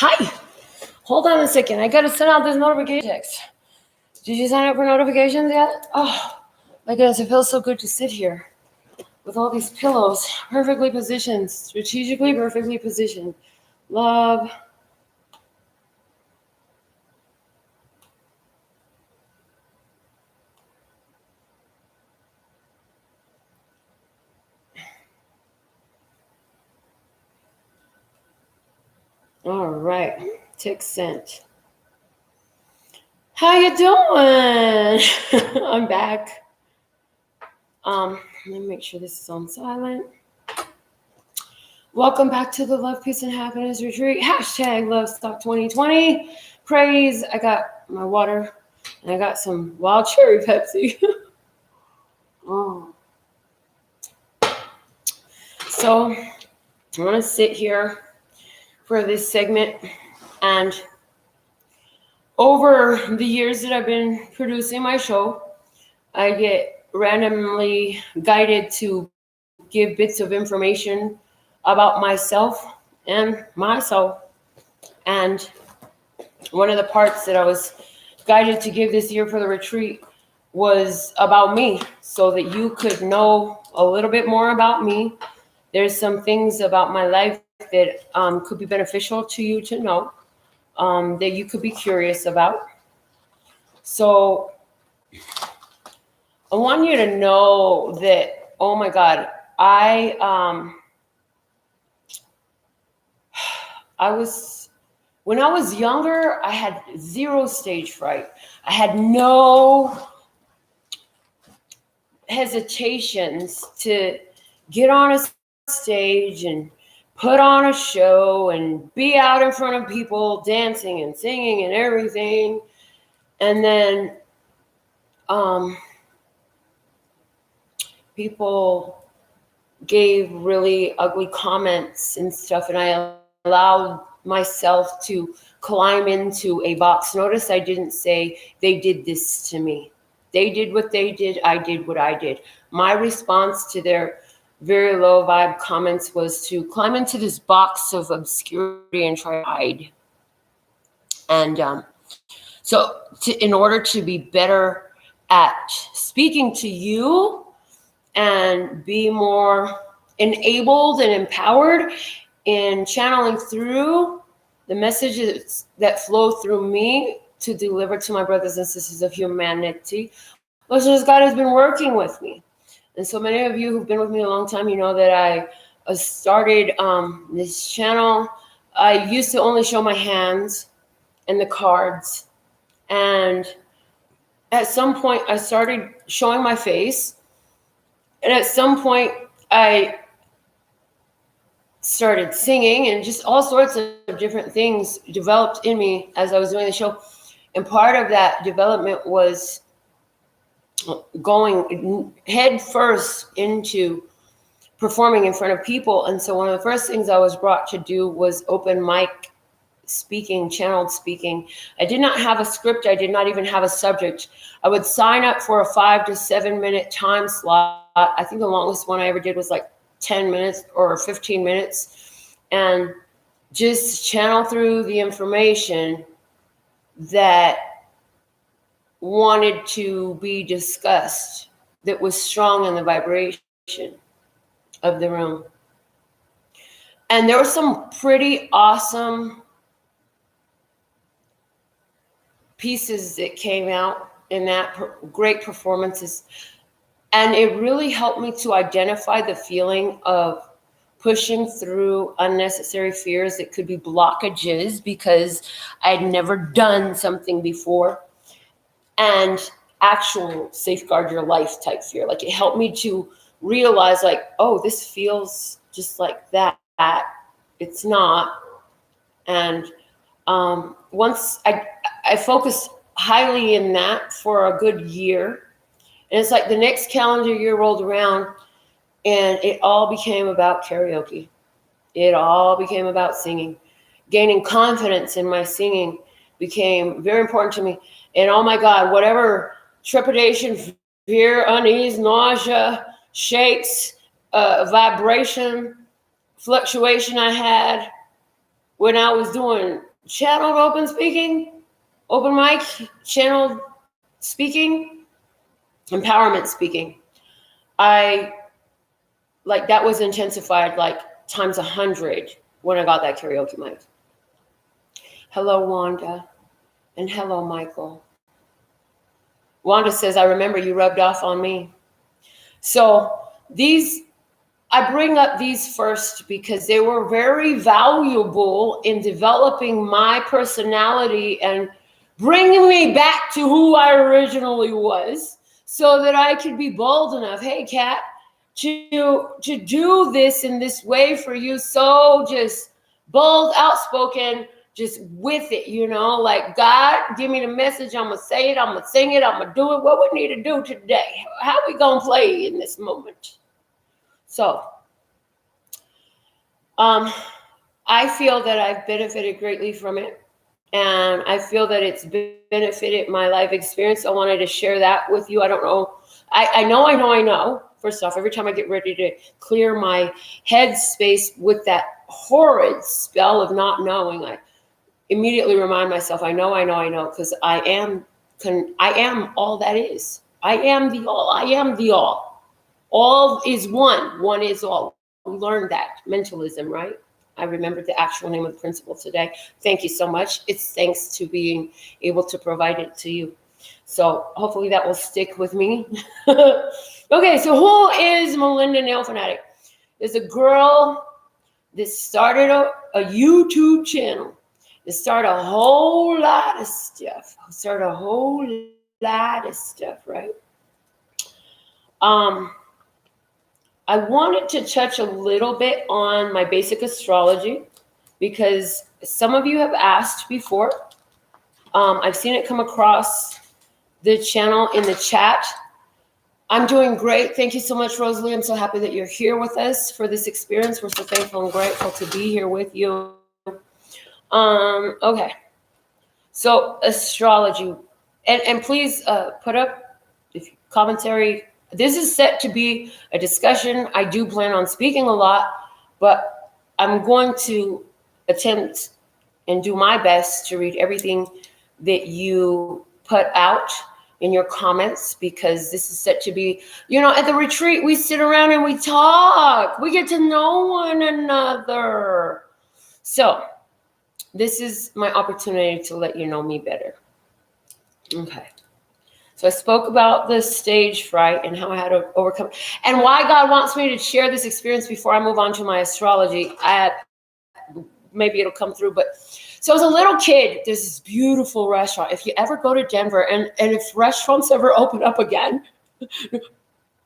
Hi. Hold on a second. I gotta send out this notification text. Did you sign up for notifications yet? Oh, my goodness, it feels so good to sit here with all these pillows, perfectly positioned, strategically perfectly positioned. Love. All right, tick sent. How you doing? I'm back. Let me make sure this is on silent. Welcome back to the Love, Peace, and Happiness Retreat. Hashtag Lovestock 2020. Praise. I got my water and I got some wild cherry Pepsi. Oh. So I'm going to sit here for this segment, and over the years that I've been producing my show, I get randomly guided to give bits of information about myself and myself. And one of the parts that I was guided to give this year for the retreat was about me, so that you could know a little bit more about me. There's some things about my life that could be beneficial to you to know, that you could be curious about. So I want you to know that, oh my God, when I was younger, I had zero stage fright. I had no hesitations to get on a stage and put on a show and be out in front of people dancing and singing and everything. And then people gave really ugly comments and stuff, and I allowed myself to climb into a box. Notice I didn't say they did this to me. They did what they did. I did what I did. My response to their very low vibe comments was to climb into this box of obscurity and try to hide. And in order to be better at speaking to you and be more enabled and empowered in channeling through the messages that flow through me to deliver to my brothers and sisters of humanity, listeners, God has been working with me. And so many of you who've been with me a long time, you know that I started this channel. I used to only show my hands and the cards. And at some point, I started showing my face. And at some point, I started singing, and just all sorts of different things developed in me as I was doing the show. And part of that development was going head first into performing in front of people. And so one of the first things I was brought to do was open mic speaking, channeled speaking. I did not have a script. I did not even have a subject. I would sign up for a 5 to 7 minute time slot. I think the longest one I ever did was like 10 minutes or 15 minutes, and just channel through the information that wanted to be discussed, that was strong in the vibration of the room. And there were some pretty awesome pieces that came out in that, great performances. And it really helped me to identify the feeling of pushing through unnecessary fears that could be blockages because I'd never done something before, and actual safeguard your life type fear. Like, it helped me to realize, like, oh, this feels just like that. It's not. And once I focused highly in that for a good year, and it's like the next calendar year rolled around, and it all became about karaoke. It all became about singing. Gaining confidence in my singing became very important to me. And oh my God, whatever trepidation, fear, unease, nausea, shakes, vibration, fluctuation I had when I was doing channeled open speaking, open mic, channeled speaking, empowerment speaking. I like that was intensified like times 100 when I got that karaoke mic. Hello, Wanda, and hello, Michael. Wanda says, I remember you rubbed off on me. So I bring up these first because they were very valuable in developing my personality and bringing me back to who I originally was so that I could be bold enough, hey, Kat, to do this in this way for you. So just bold, outspoken, just with it, like, God, give me the message. I'm going to say it. I'm going to sing it. I'm going to do it. What we need to do today? How we going to play in this moment? So, I feel that I've benefited greatly from it. And I feel that it's benefited my life experience. I wanted to share that with you. I don't know. I know. First off, every time I get ready to clear my head space with that horrid spell of not knowing, I immediately remind myself, I know, because I am all that is. I am the all. I am the all. All is one. One is all. We learned that. Mentalism, right? I remembered the actual name of the principle today. Thank you so much. It's thanks to being able to provide it to you. So hopefully that will stick with me. Okay, so who is Melinda NailFanatic? There's a girl that started a YouTube channel. That started a whole lot of stuff. Right? I wanted to touch a little bit on my basic astrology because some of you have asked before. I've seen it come across the channel in the chat. I'm doing great. Thank you so much, Rosalie. I'm so happy that you're here with us for this experience. We're so thankful and grateful to be here with you. Okay. So astrology. And please put up commentary. This is set to be a discussion. I do plan on speaking a lot, but I'm going to attempt and do my best to read everything that you put out in your comments, because this is set to be, at the retreat, we sit around and we talk. We get to know one another. So this is my opportunity to let you know me better. Okay. So I spoke about the stage fright and how I had to overcome it, and why God wants me to share this experience before I move on to my astrology. Maybe it'll come through, but so as a little kid, there's this beautiful restaurant. If you ever go to Denver, and if restaurants ever open up again,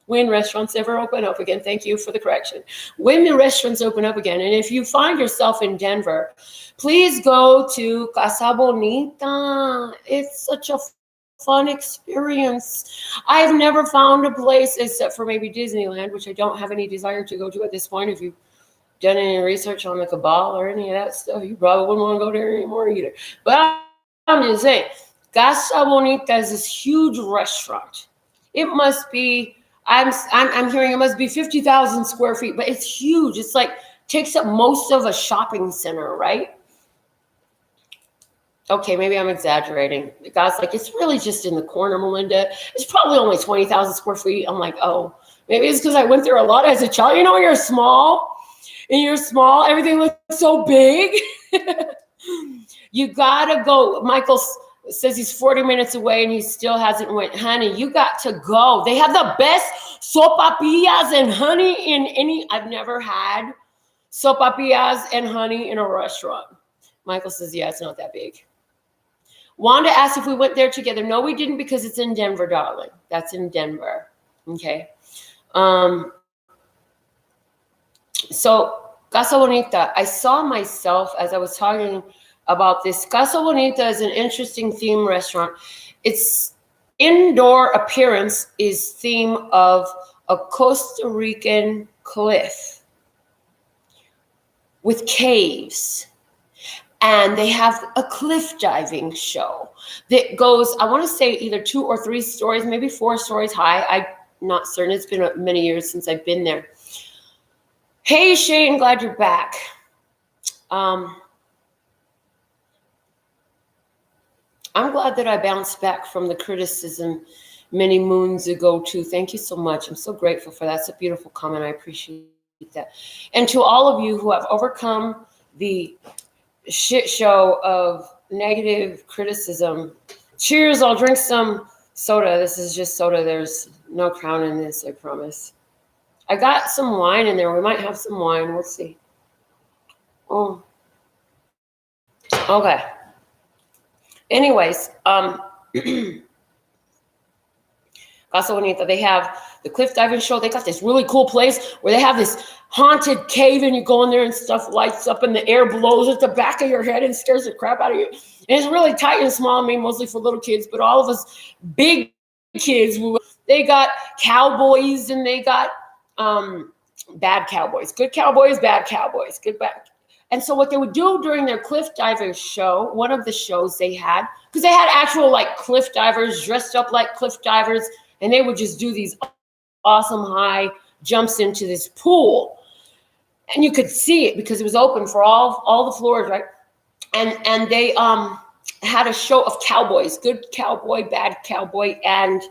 when restaurants ever open up again, thank you for the correction. When the restaurants open up again, and if you find yourself in Denver, please go to Casa Bonita. It's such a fun experience. I've never found a place except for maybe Disneyland, which I don't have any desire to go to at this point. If you've done any research on the Cabal or any of that stuff, you probably wouldn't want to go there anymore either. But I'm just saying, Casa Bonita is this huge restaurant. It must be, I'm hearing it must be 50,000 square feet, but it's huge. It's like takes up most of a shopping center, right? Okay, maybe I'm exaggerating. The guy's like, it's really just in the corner, Melinda. It's probably only 20,000 square feet. I'm like, oh, maybe it's because I went there a lot as a child. You're small, everything looks so big. You gotta go. Michael says he's 40 minutes away and he still hasn't went. Honey, you got to go. They have the best sopapillas and honey in any. I've never had sopapillas and honey in a restaurant. Michael says, yeah, it's not that big. Wanda asked if we went there together. No, we didn't, because it's in Denver, darling. That's in Denver. Okay. So Casa Bonita, I saw myself as I was talking about this. Casa Bonita is an interesting theme restaurant. Its indoor appearance is theme of a Costa Rican cliff with caves. And they have a cliff diving show that goes, I want to say either 2 or 3 stories, maybe 4 stories high. I'm not certain. It's been many years since I've been there. Hey, Shane, glad you're back. I'm glad that I bounced back from the criticism many moons ago too. Thank you so much. I'm so grateful for that. That's a beautiful comment. I appreciate that. And to all of you who have overcome the shit show of negative criticism, cheers. I'll drink some soda. This is just soda. There's no crown in this, I promise. I got some wine in there. We might have some wine. We'll see. Oh, okay. Anyways, Casa Bonita, they have the cliff diving show. They got this really cool place where they have this haunted cave and you go in there and stuff lights up and the air blows at the back of your head and scares the crap out of you. And it's really tight and small. I mean, mostly for little kids, but all of us big kids, they got cowboys and they got bad cowboys, good cowboys, bad cowboys, good bad. And so what they would do during their cliff diver show, one of the shows they had, because they had actual like cliff divers dressed up like cliff divers, and they would just do these awesome high jumps into this pool. And you could see it because it was open for all the floors, right? And they had a show of cowboys, good cowboy, bad cowboy, and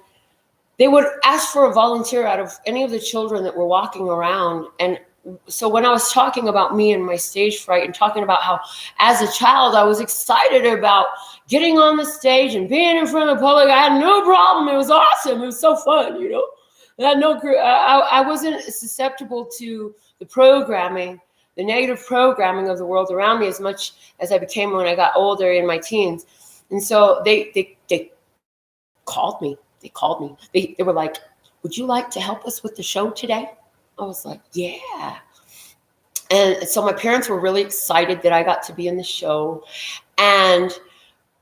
they would ask for a volunteer out of any of the children that were walking around. And so when I was talking about me and my stage fright and talking about how as a child I was excited about getting on the stage and being in front of the public, I had no problem. It was awesome. It was so fun, you know. I wasn't susceptible to the programming, the negative programming of the world around me as much as I became when I got older in my teens. And so they called me. They called me. They were like, "Would you like to help us with the show today?" I was like, "Yeah." And so my parents were really excited that I got to be in the show. And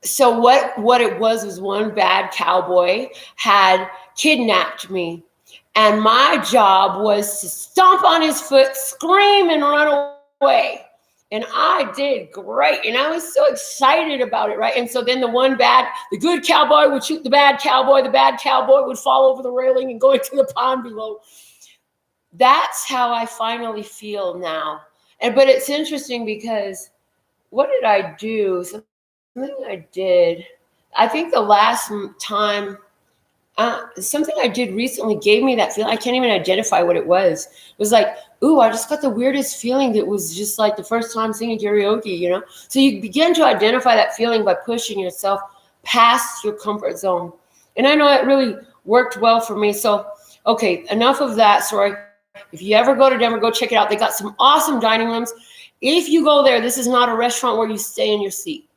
so what it was one bad cowboy had kidnapped me. And my job was to stomp on his foot, scream, and run away. And I did great. And I was so excited about it, right? And so then the good cowboy would shoot the bad cowboy would fall over the railing and go into the pond below. That's how I finally feel now. But it's interesting because what did I do? Something I did. I think the last time, something I did recently gave me that feeling. I can't even identify what it was. It was like, ooh, I just got the weirdest feeling that was just like the first time singing karaoke, you know? So you begin to identify that feeling by pushing yourself past your comfort zone. And I know it really worked well for me. So, okay, enough of that story. If you ever go to Denver, go check it out. They got some awesome dining rooms. If you go there, this is not a restaurant where you stay in your seat.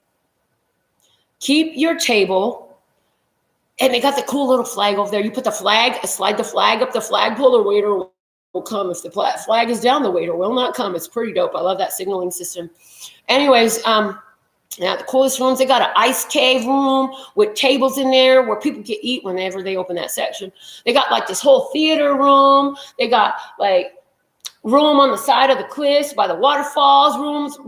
Keep your table. And they got the cool little flag over there. You put the flag, slide the flag up the flagpole, the waiter will come. If the flag is down, the waiter will not come. It's pretty dope. I love that signaling system. Anyways, yeah, the coolest rooms. They got an ice cave room with tables in there where people can eat whenever they open that section. They got like this whole theater room. They got like room on the side of the cliffs by the waterfalls, rooms.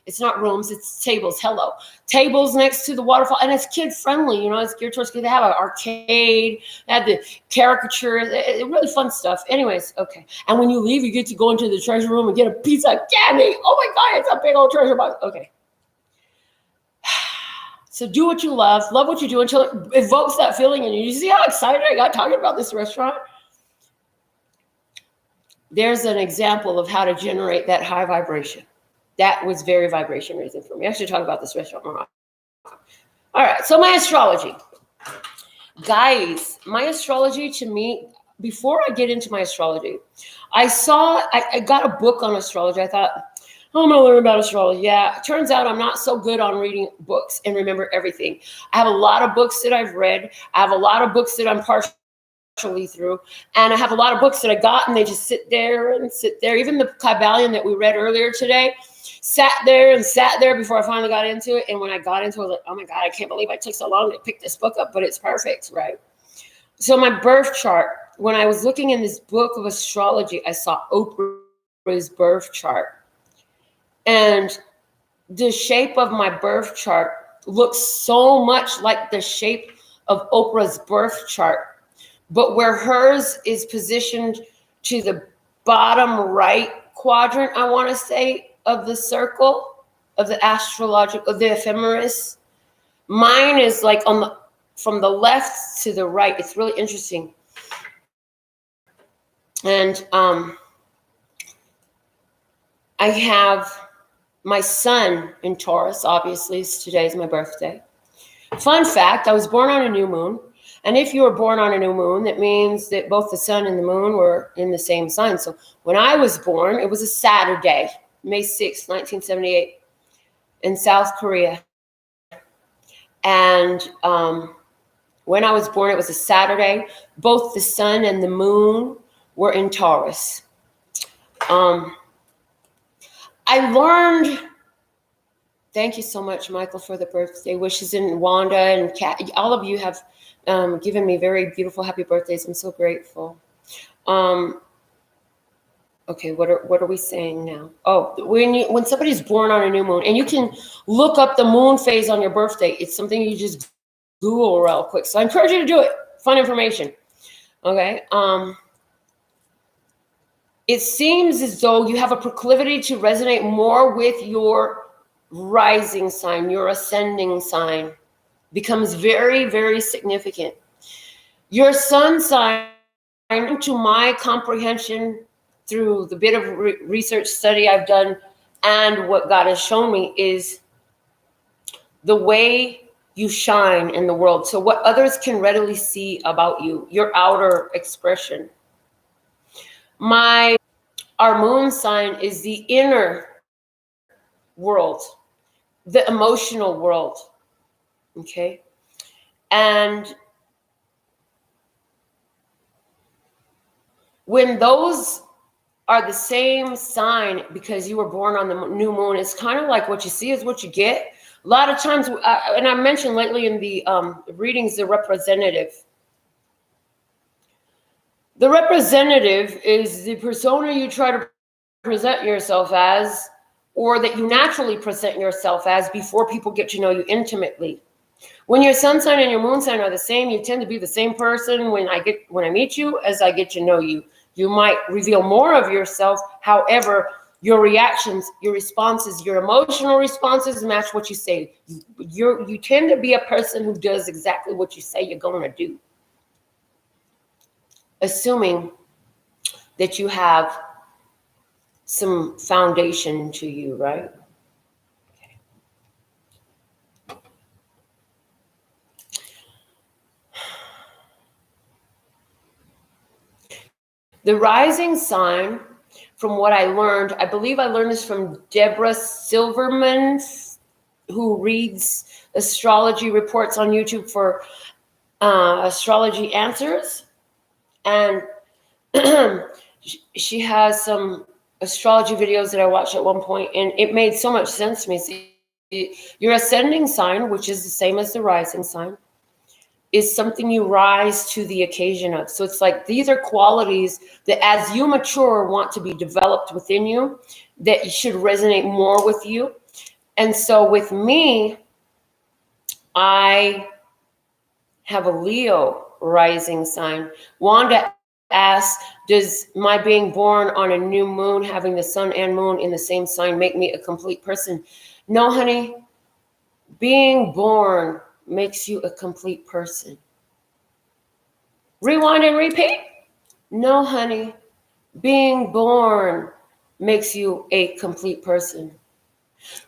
It's not rooms, it's tables. Hello. Tables next to the waterfall. And it's kid friendly, you know, it's geared towards kids. They have an arcade, they have the caricature, really fun stuff. Anyways, okay. And when you leave, you get to go into the treasure room and get a piece of candy. Oh my God, it's a big old treasure box. Okay. So do what you love what you do until it evokes that feeling in you. You see how excited I got talking about this restaurant? There's an example of how to generate that high vibration. That was very vibration raising for me. I should talk about this restaurant more often. All right, so my astrology. Guys, my astrology to me, before I get into my astrology, I got a book on astrology. I thought, oh, I'm going to learn about astrology. Yeah, it turns out I'm not so good on reading books and remember everything. I have a lot of books that I've read. I have a lot of books that I'm partially through, and I have a lot of books that I got and they just sit there. Even the Kybalion that we read earlier today sat there before I finally got into it. And when I got into it, I was like, oh my God, I can't believe I took so long to pick this book up, but it's perfect, right? So my birth chart, when I was looking in this book of astrology, I saw Oprah's birth chart, and the shape of my birth chart looks so much like the shape of Oprah's birth chart. But where hers is positioned to the bottom right quadrant, I want to say, of the circle of the astrological, of the ephemeris, Mine is like from the left to the right. It's really interesting. And I have my sun in Taurus, obviously. Today is my birthday. Fun fact, I was born on a new moon. And if you were born on a new moon, that means that both the sun and the moon were in the same sign. So when I was born, it was a Saturday, May 6th, 1978, in South Korea. And when I was born, it was a Saturday. Both the sun and the moon were in Taurus. I learned, thank you so much, Michael, for the birthday wishes, and Wanda and Kat. All of you have given me very beautiful happy birthdays. I'm so grateful. Okay, what are we saying now? Oh, when somebody's born on a new moon, and you can look up the moon phase on your birthday. It's something you just Google real quick. So I encourage you to do it. Fun information. Okay. It seems as though you have a proclivity to resonate more with your rising sign. Your ascending sign becomes very, very significant. Your sun sign, to my comprehension through the bit of research study I've done and what God has shown me, is the way you shine in the world. So what others can readily see about you, your outer expression. Our moon sign is the inner world, the emotional world. Okay. And when those are the same sign, because you were born on the new moon, it's kind of like what you see is what you get. A lot of times, and I mentioned lately in the readings, the representative. The representative is the persona you try to present yourself as, or that you naturally present yourself as before people get to know you intimately. When your sun sign and your moon sign are the same, you tend to be the same person when I meet you as I get to know you. You might reveal more of yourself. However, your reactions, your responses, your emotional responses match what you say. You tend to be a person who does exactly what you say you're going to do, assuming that you have some foundation to you, right? Okay. The rising sign, from what I learned, I believe I learned this from Deborah Silverman, who reads astrology reports on YouTube for Astrology Answers. And she has some astrology videos that I watched at one point, and it made so much sense to me. See, your ascending sign, which is the same as the rising sign, is something you rise to the occasion of. So it's like these are qualities that as you mature want to be developed within you, that should resonate more with you. And so with me, I have a Leo rising sign. Wanda asks, does my being born on a new moon, having the sun and moon in the same sign, make me a complete person? No, honey. Being born makes you a complete person. Rewind and repeat? No, honey. Being born makes you a complete person.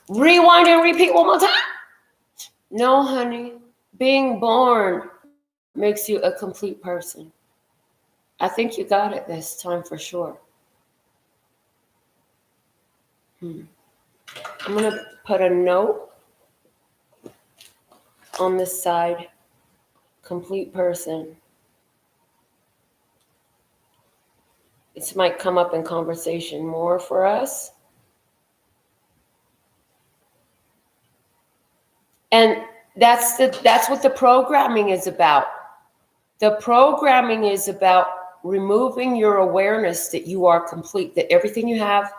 Rewind and repeat one more time? No, honey. Being born makes you a complete person. I think you got it this time for sure. I'm going to put a note on this side. Complete person. This might come up in conversation more for us. And that's what the programming is about. The programming is about removing your awareness that you are complete, that everything you have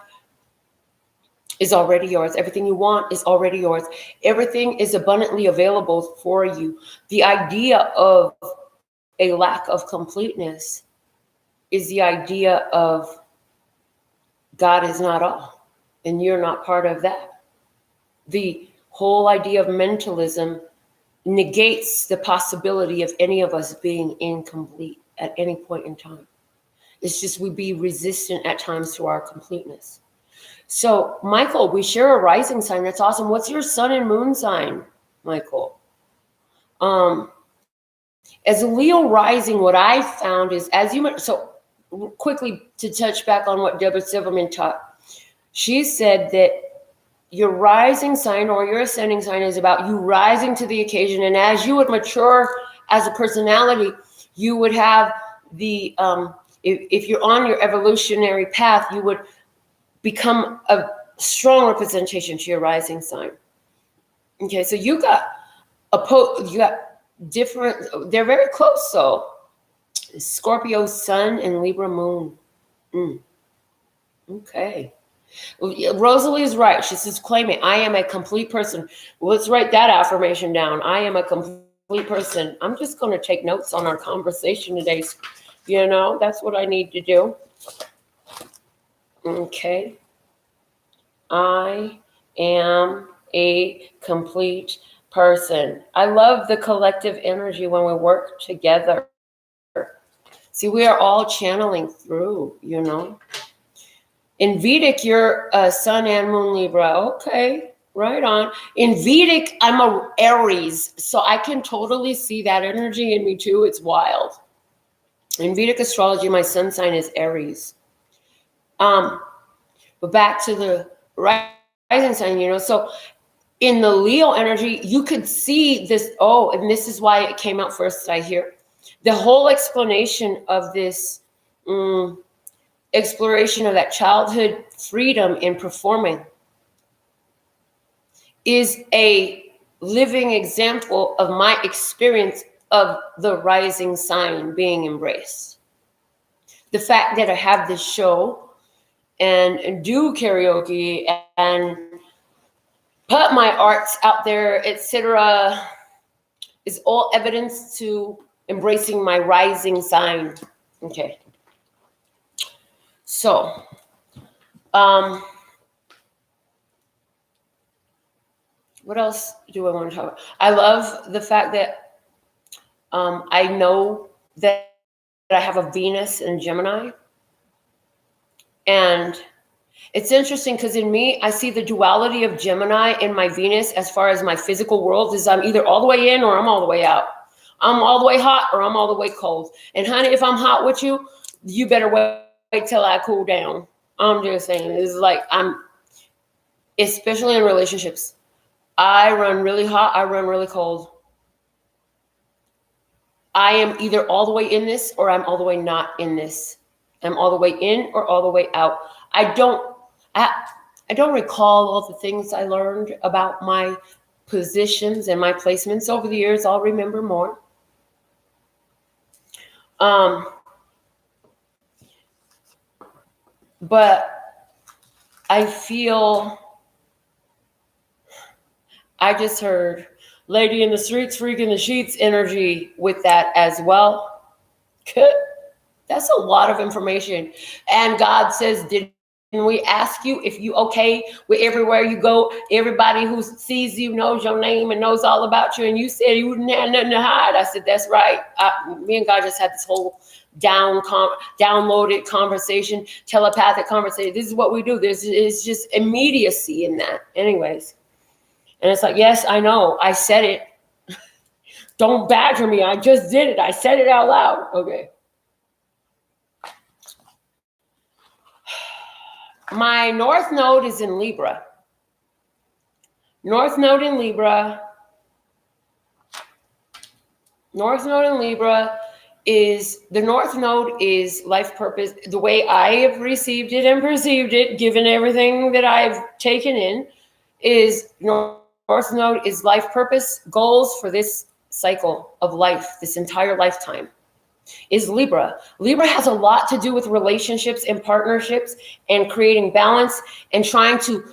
is already yours. Everything you want is already yours. Everything is abundantly available for you. The idea of a lack of completeness is the idea of God is not all, and you're not part of that. The whole idea of mentalism negates the possibility of any of us being incomplete at any point in time. It's just we be resistant at times to our completeness. So, Michael, we share a rising sign. That's awesome. What's your sun and moon sign, Michael? As a Leo rising, what I found is, as you so quickly to touch back on what Deborah Silverman taught, she said that your rising sign or your ascending sign is about you rising to the occasion. And as you would mature as a personality, you would have the, if you're on your evolutionary path, you would become a strong representation to your rising sign. Okay, so you got different, they're very close. So Scorpio sun and Libra moon. Okay. Rosalie is right. She says, claim it. I am a complete person. Well, let's write that affirmation down. I am a complete person. I'm just going to take notes on our conversation today. You know, that's what I need to do. Okay. I am a complete person. I love the collective energy when we work together. See, we are all channeling through, you know. In Vedic, you're Sun and Moon Libra. Okay, right on. In Vedic, I'm a Aries, so I can totally see that energy in me too. It's wild. In Vedic astrology, my sun sign is Aries. But back to the rising sign, you know. So in the Leo energy, you could see this. Oh, and this is why it came out first, I hear. The whole explanation of this exploration of that childhood freedom in performing is a living example of my experience of the rising sign being embraced. The fact that I have this show and do karaoke and put my arts out there, etc., is all evidence to embracing my rising sign. Okay. So, what else do I want to talk about? I love the fact that I know that I have a Venus in Gemini. And it's interesting because in me, I see the duality of Gemini in my Venus as far as my physical world is I'm either all the way in or I'm all the way out. I'm all the way hot or I'm all the way cold. And honey, if I'm hot with you, you better wait till I cool down. I'm just saying, it's like especially in relationships, I run really hot, I run really cold. I am either all the way in this or I'm all the way not in this. I'm all the way in or all the way out. I don't recall all the things I learned about my positions and my placements over the years. I'll remember more. But I feel, I just heard lady in the streets, freak in the sheets energy with that as well. That's a lot of information. And God says, didn't we ask you if you okay with everywhere you go? Everybody who sees you knows your name and knows all about you. And you said you didn't have nothing to hide. I said, that's right. Me and God just had this whole downloaded conversation, telepathic conversation. This is what we do. It's just immediacy in that. Anyways. And it's like, yes, I know. I said it. Don't badger me. I just did it. I said it out loud. Okay. My North Node is in Libra. North Node in Libra. North Node in Libra is, the North Node is life purpose. The way I have received it and perceived it, given everything that I've taken in, is North Node is life purpose, goals for this cycle of life, this entire lifetime. Is Libra. Libra has a lot to do with relationships and partnerships and creating balance and trying to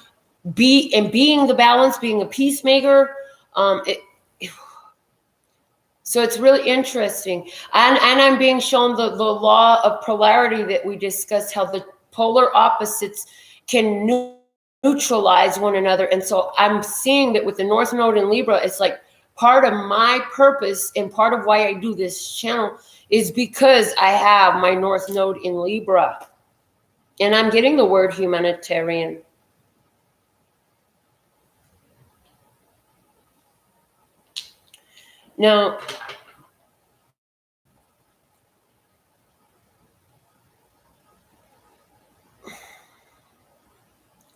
be and being the balance, being a peacemaker. So it's really interesting. And I'm being shown the law of polarity that we discussed, how the polar opposites can neutralize one another. And so I'm seeing that with the North Node in Libra, it's like part of my purpose and part of why I do this channel is because I have my North Node in Libra. And I'm getting the word humanitarian. Now,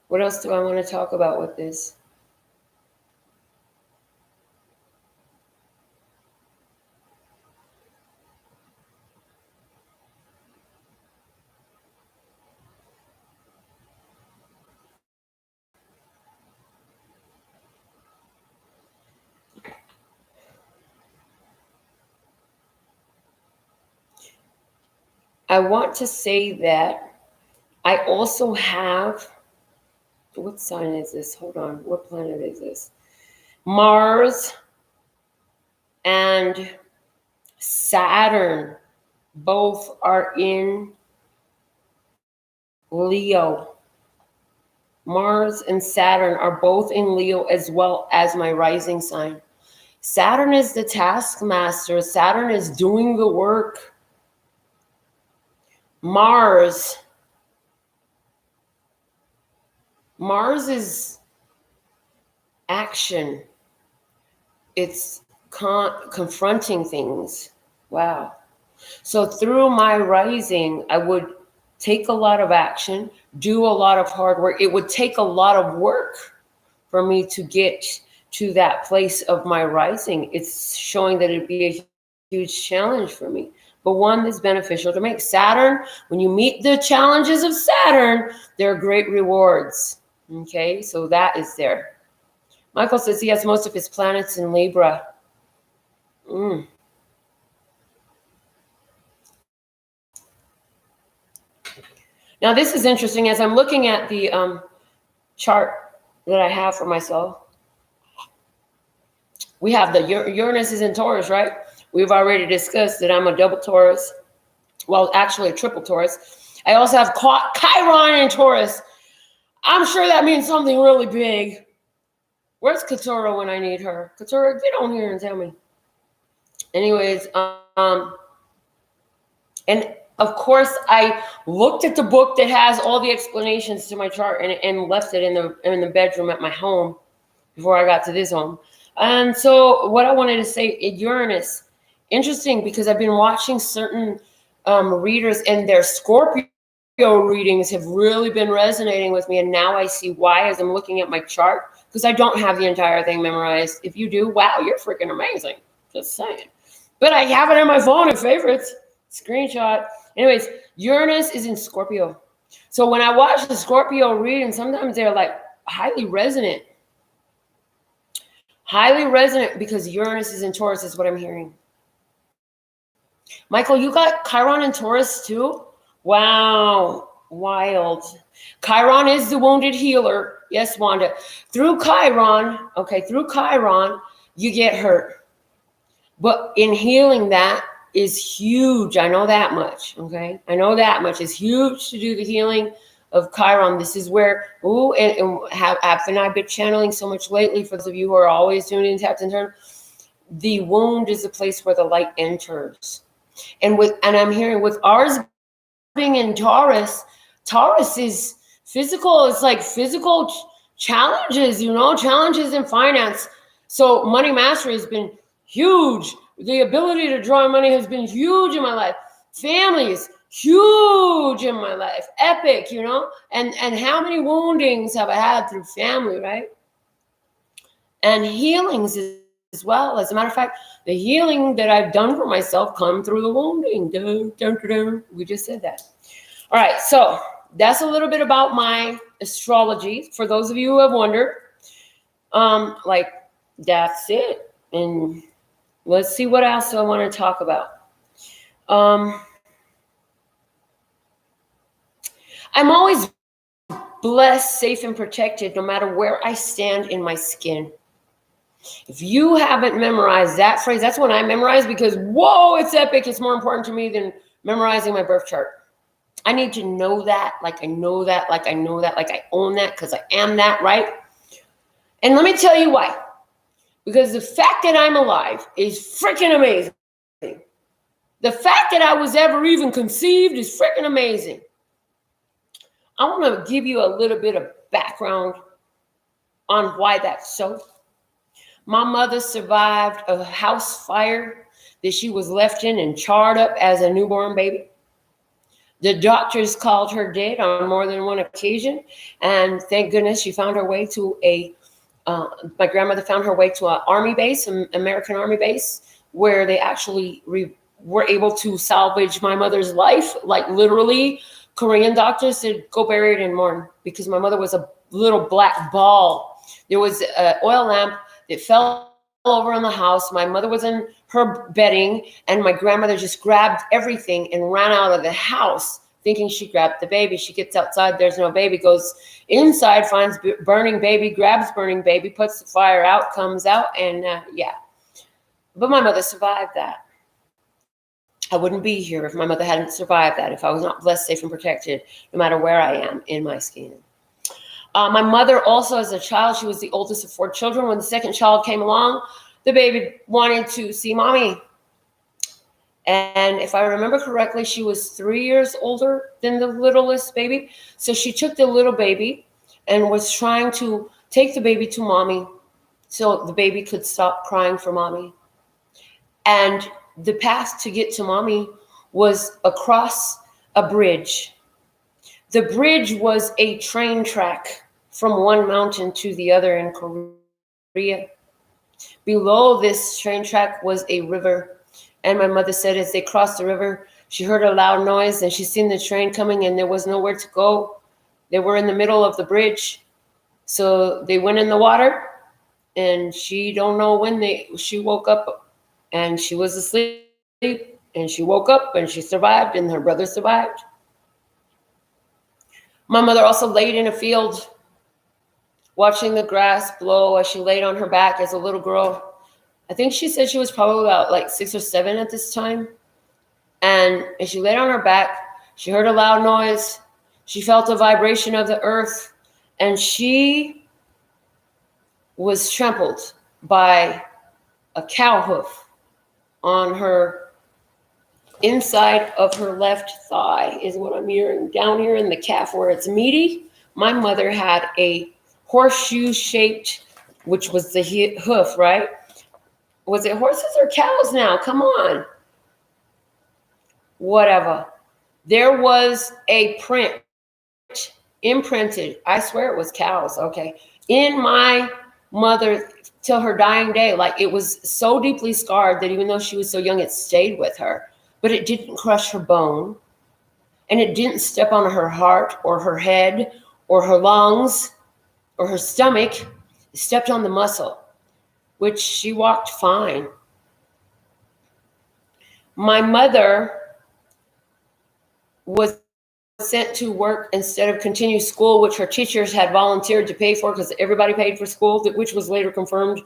what else do I want to talk about with this? I want to say that I also have, what sign is this? Hold on. What planet is this? Mars and Saturn both are in Leo. Mars and Saturn are both in Leo as well as my rising sign. Saturn is the taskmaster. Saturn is doing the work. Mars is action. It's confronting things. Wow. So through my rising, I would take a lot of action, do a lot of hard work. It would take a lot of work for me to get to that place of my rising. It's showing that it'd be a huge challenge for me, but one that's beneficial to make. Saturn, when you meet the challenges of Saturn, there are great rewards. Okay, so that is there. Michael says he has most of his planets in Libra. Now, this is interesting. As I'm looking at the chart that I have for myself, we have the Uranus is in Taurus, right? We've already discussed that I'm a double Taurus. Well, actually a triple Taurus. I also have Chiron in Taurus. I'm sure that means something really big. Where's Katura when I need her? Katura, get on here and tell me. Anyways, and of course, I looked at the book that has all the explanations to my chart and left it in the bedroom at my home before I got to this home. And so what I wanted to say, Uranus, interesting because I've been watching certain readers and their Scorpio readings have really been resonating with me. And now I see why as I'm looking at my chart, because I don't have the entire thing memorized. If you do, wow, you're freaking amazing. Just saying. But I have it in my phone in favorites. Screenshot. Anyways, Uranus is in Scorpio. So when I watch the Scorpio reading, sometimes they're like highly resonant. Highly resonant because Uranus is in Taurus is what I'm hearing. Michael, you got Chiron in Taurus too? Wow. Wild. Chiron is the wounded healer. Yes, Wanda. Through Chiron, you get hurt. But in healing that is huge. I know that much. Okay. I know that much. It's huge to do the healing of Chiron. This is where, and I've been channeling so much lately for those of you who are always doing it in taps and turn. The wound is the place where the light enters. And I'm hearing with ours being in Taurus is physical. It's like physical challenges, challenges in finance. So money mastery has been huge. The ability to draw money has been huge in my life. Family is huge in my life. Epic, and how many woundings have I had through family, right? And healings as well. As a matter of fact, the healing that I've done for myself come through the wounding. Dun, dun, dun, dun. We just said that. All right, so that's a little bit about my astrology. For those of you who have wondered, that's it. And let's see what else I want to talk about. I'm always blessed, safe, and protected no matter where I stand in my skin. If you haven't memorized that phrase, that's what I memorize because, whoa, it's epic. It's more important to me than memorizing my birth chart. I need to know that, like I know that, like I know that, like I own that because I am that, right? And let me tell you why. Because the fact that I'm alive is freaking amazing. The fact that I was ever even conceived is freaking amazing. I want to give you a little bit of background on why that's so. My mother survived a house fire that she was left in and charred up as a newborn baby. The doctors called her dead on more than one occasion, and thank goodness she found her way to my grandmother found her way to an army base, an American army base, where they actually were able to salvage my mother's life. Like literally, Korean doctors said, go bury it and mourn, because my mother was a little black ball. There was an oil lamp that fell over in the house. My mother was in her bedding, and my grandmother just grabbed everything and ran out of the house thinking she grabbed the baby. She gets outside, there's no baby, goes inside, finds burning baby, grabs burning baby, puts the fire out, comes out, and yeah. But my mother survived that. I wouldn't be here if my mother hadn't survived that, if I was not blessed, safe, and protected, no matter where I am in my skin. My mother also, as a child, she was the oldest of 4 children. When the second child came along, the baby wanted to see mommy. And if I remember correctly, she was 3 years older than the littlest baby. So she took the little baby and was trying to take the baby to mommy so the baby could stop crying for mommy. And the path to get to mommy was across a bridge. The bridge was a train track from one mountain to the other in Korea. Below this train track was a river. And my mother said as they crossed the river, she heard a loud noise and she seen the train coming and there was nowhere to go. They were in the middle of the bridge. So they went in the water, and she don't know when she woke up, and she was asleep, and she woke up and she survived, and her brother survived. My mother also laid in a field watching the grass blow as she laid on her back as a little girl. I think she said she was probably about like 6 or 7 at this time. And as she laid on her back, she heard a loud noise. She felt the vibration of the earth, and she was trampled by a cow hoof on her inside of her left thigh, is what I'm hearing. Down here in the calf where it's meaty, my mother had a horseshoe-shaped, which was the hoof, right? Was it horses or cows now? Come on. Whatever. There was a print imprinted. I swear it was cows. Okay. In my mother till her dying day. Like it was so deeply scarred that even though she was so young, it stayed with her. But it didn't crush her bone. And it didn't step on her heart or her head or her lungs or her stomach. It stepped on the muscle, which she walked fine. My mother was sent to work instead of continue school, which her teachers had volunteered to pay for because everybody paid for school, which was later confirmed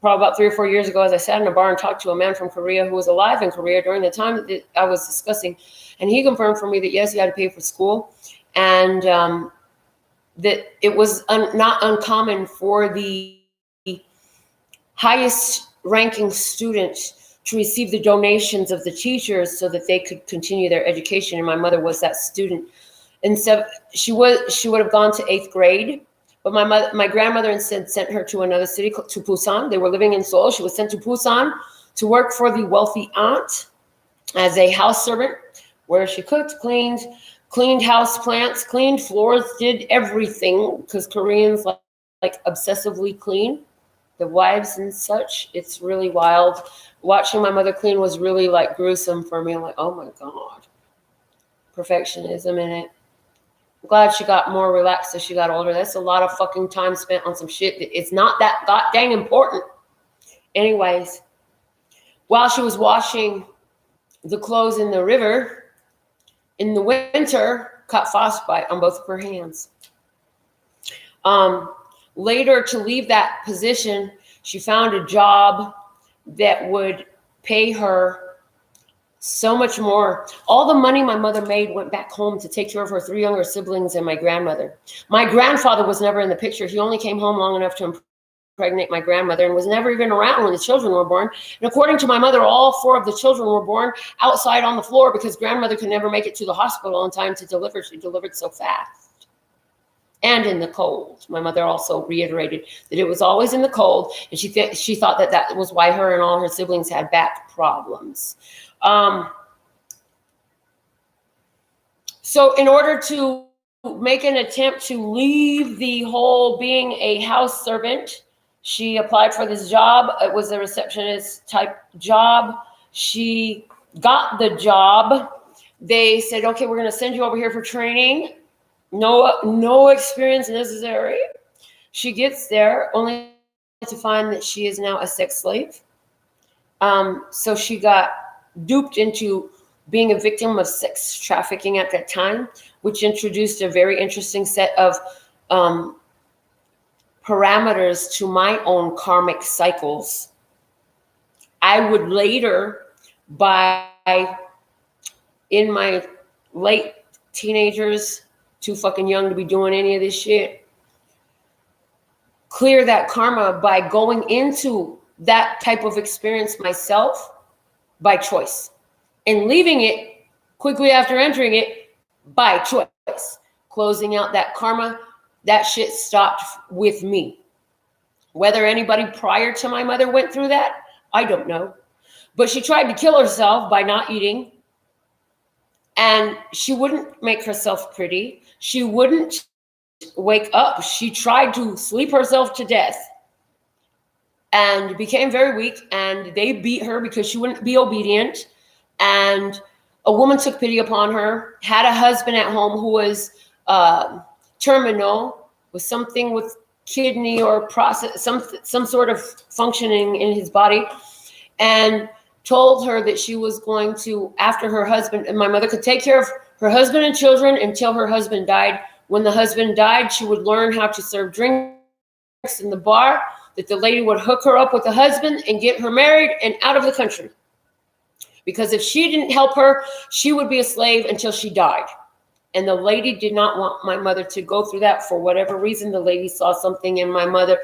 probably about 3 or 4 years ago, as I sat in a bar and talked to a man from Korea who was alive in Korea during the time that I was discussing. And he confirmed for me that, yes, he had to pay for school. And that it was not uncommon for the highest ranking students to receive the donations of the teachers so that they could continue their education. And my mother was that student. And so she would have gone to 8th grade, but my grandmother instead sent her to another city, to Busan. They were living in Seoul. She was sent to Busan to work for the wealthy aunt as a house servant, where she cooked, cleaned house plants, cleaned floors, did everything, because Koreans like obsessively clean. The wives and such, it's really wild. Watching my mother clean was really like gruesome for me. I'm like, oh my God. Perfectionism in it. I'm glad she got more relaxed as she got older. That's a lot of fucking time spent on some shit that it's not that god dang important. Anyways, while she was washing the clothes in the river, in the winter, caught frostbite on both of her hands. Later, to leave that position, she found a job that would pay her so much more. All the money my mother made went back home to take care of her 3 younger siblings and my grandmother. My grandfather was never in the picture. He only came home long enough to impregnate my grandmother and was never even around when the children were born. And according to my mother, all 4 of the children were born outside on the floor because grandmother could never make it to the hospital in time to deliver. She delivered so fast. And in the cold. My mother also reiterated that it was always in the cold, and she thought that was why her and all her siblings had back problems. So in order to make an attempt to leave the whole being a house servant, she applied for this job. It was a receptionist type job. She got the job. They said, okay, we're going to send you over here for training. No experience necessary. She gets there only to find that she is now a sex slave. So she got duped into being a victim of sex trafficking at that time, which introduced a very interesting set of parameters to my own karmic cycles. I would later, in my late teenagers, too fucking young to be doing any of this shit, clear that karma by going into that type of experience myself by choice and leaving it quickly after entering it by choice. Closing out that karma, that shit stopped with me. Whether anybody prior to my mother went through that, I don't know. But she tried to kill herself by not eating. And she wouldn't make herself pretty. She wouldn't wake up. She tried to sleep herself to death and became very weak. And they beat her because she wouldn't be obedient. And a woman took pity upon her, had a husband at home who was terminal, with something with kidney or process, some sort of functioning in his body, and told her that she was going to, after her husband, and my mother could take care of her husband and children until her husband died. When the husband died, she would learn how to serve drinks in the bar, that the lady would hook her up with the husband and get her married and out of the country. Because if she didn't help her, she would be a slave until she died. And the lady did not want my mother to go through that for whatever reason. The lady saw something in my mother,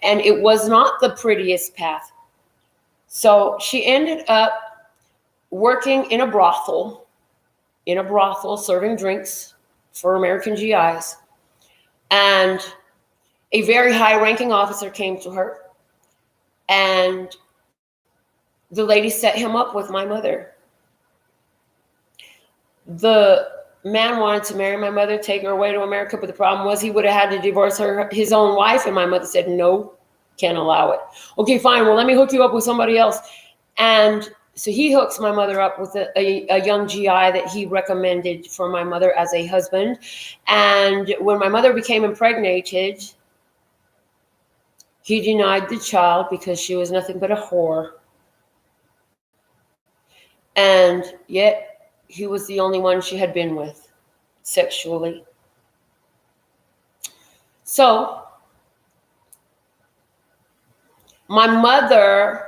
and it was not the prettiest path. So she ended up working in a brothel, serving drinks for American GIs. And a very high-ranking officer came to her, and the lady set him up with my mother. The man wanted to marry my mother, take her away to America, but the problem was he would have had to divorce his own wife, and my mother said, no, can't allow it. Okay, fine, well, let me hook you up with somebody else. And so he hooks my mother up with a young GI that he recommended for my mother as a husband. And when my mother became impregnated, he denied the child because she was nothing but a whore. And yet he was the only one she had been with sexually. So my mother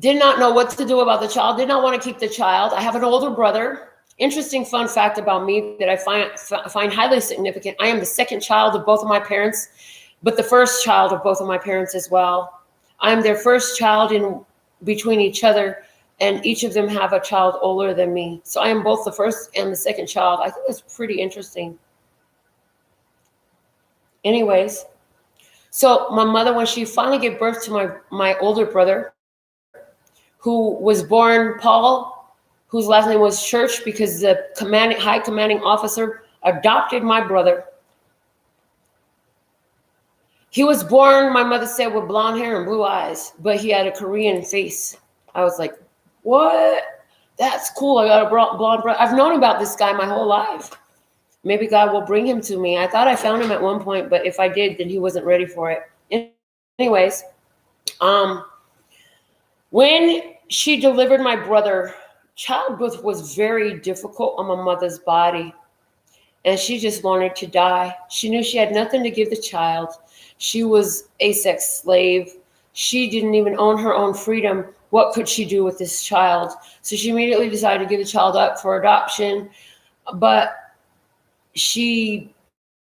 did not know what to do about the child, did not want to keep the child. I have an older brother. Interesting fun fact about me that I find highly significant. I am the second child of both of my parents, but the first child of both of my parents as well. I'm their first child in between each other, and each of them have a child older than me. So I am both the first and the second child. I think that's pretty interesting. Anyways, so my mother, when she finally gave birth to my older brother, who was born Paul, whose last name was Church, because the high commanding officer adopted my brother. He was born, my mother said, with blonde hair and blue eyes, but he had a Korean face. I was like, what? That's cool. I got a blonde brother. I've known about this guy my whole life. Maybe God will bring him to me. I thought I found him at one point, but if I did, then he wasn't ready for it. Anyways, when she delivered my brother, childbirth was very difficult on my mother's body, and she just wanted to die. She knew she had nothing to give the child. She was a sex slave. She didn't even own her own freedom. What could she do with this child? So she immediately decided to give the child up for adoption, but she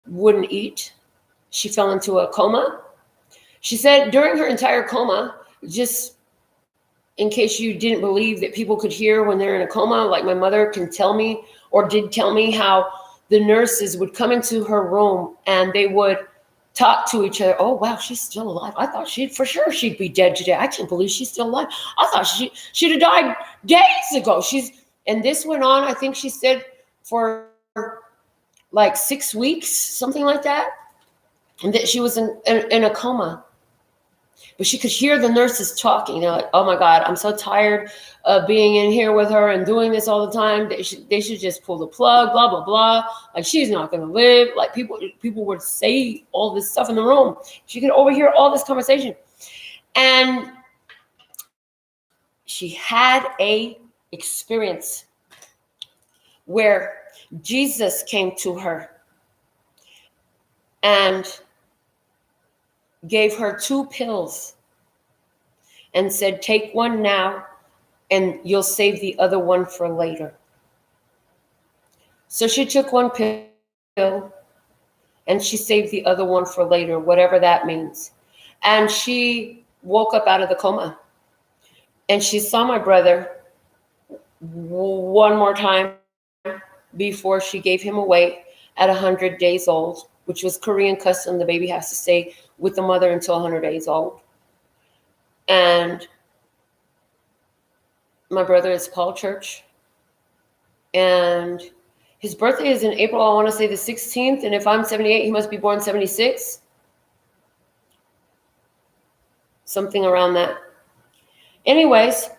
wouldn't eat. She fell into a coma. She said during her entire coma, just in case you didn't believe that people could hear when they're in a coma, like my mother can tell me or did tell me how the nurses would come into her room and they would talk to each other. Oh, wow, she's still alive. I thought for sure she'd be dead today. I can't believe she's still alive. I thought she'd have died days ago. And this went on, I think she said, for like 6 weeks, something like that. And that she was in a coma. But she could hear the nurses talking. They're like, oh my God, I'm so tired of being in here with her and doing this all the time. They should just pull the plug, blah, blah, blah. Like, she's not going to live. Like, people would say all this stuff in the room. She could overhear all this conversation. And she had a experience where Jesus came to her and gave her 2 pills and said, take one now and you'll save the other one for later. So she took 1 pill and she saved the other one for later, whatever that means. And she woke up out of the coma and she saw my brother one more time before she gave him away at 100 days old, which was Korean custom. The baby has to stay with the mother until 100 days old. And my brother is Paul Church. And his birthday is in April, I want to say the 16th. And if I'm 78, he must be born 76. Something around that. Anyways,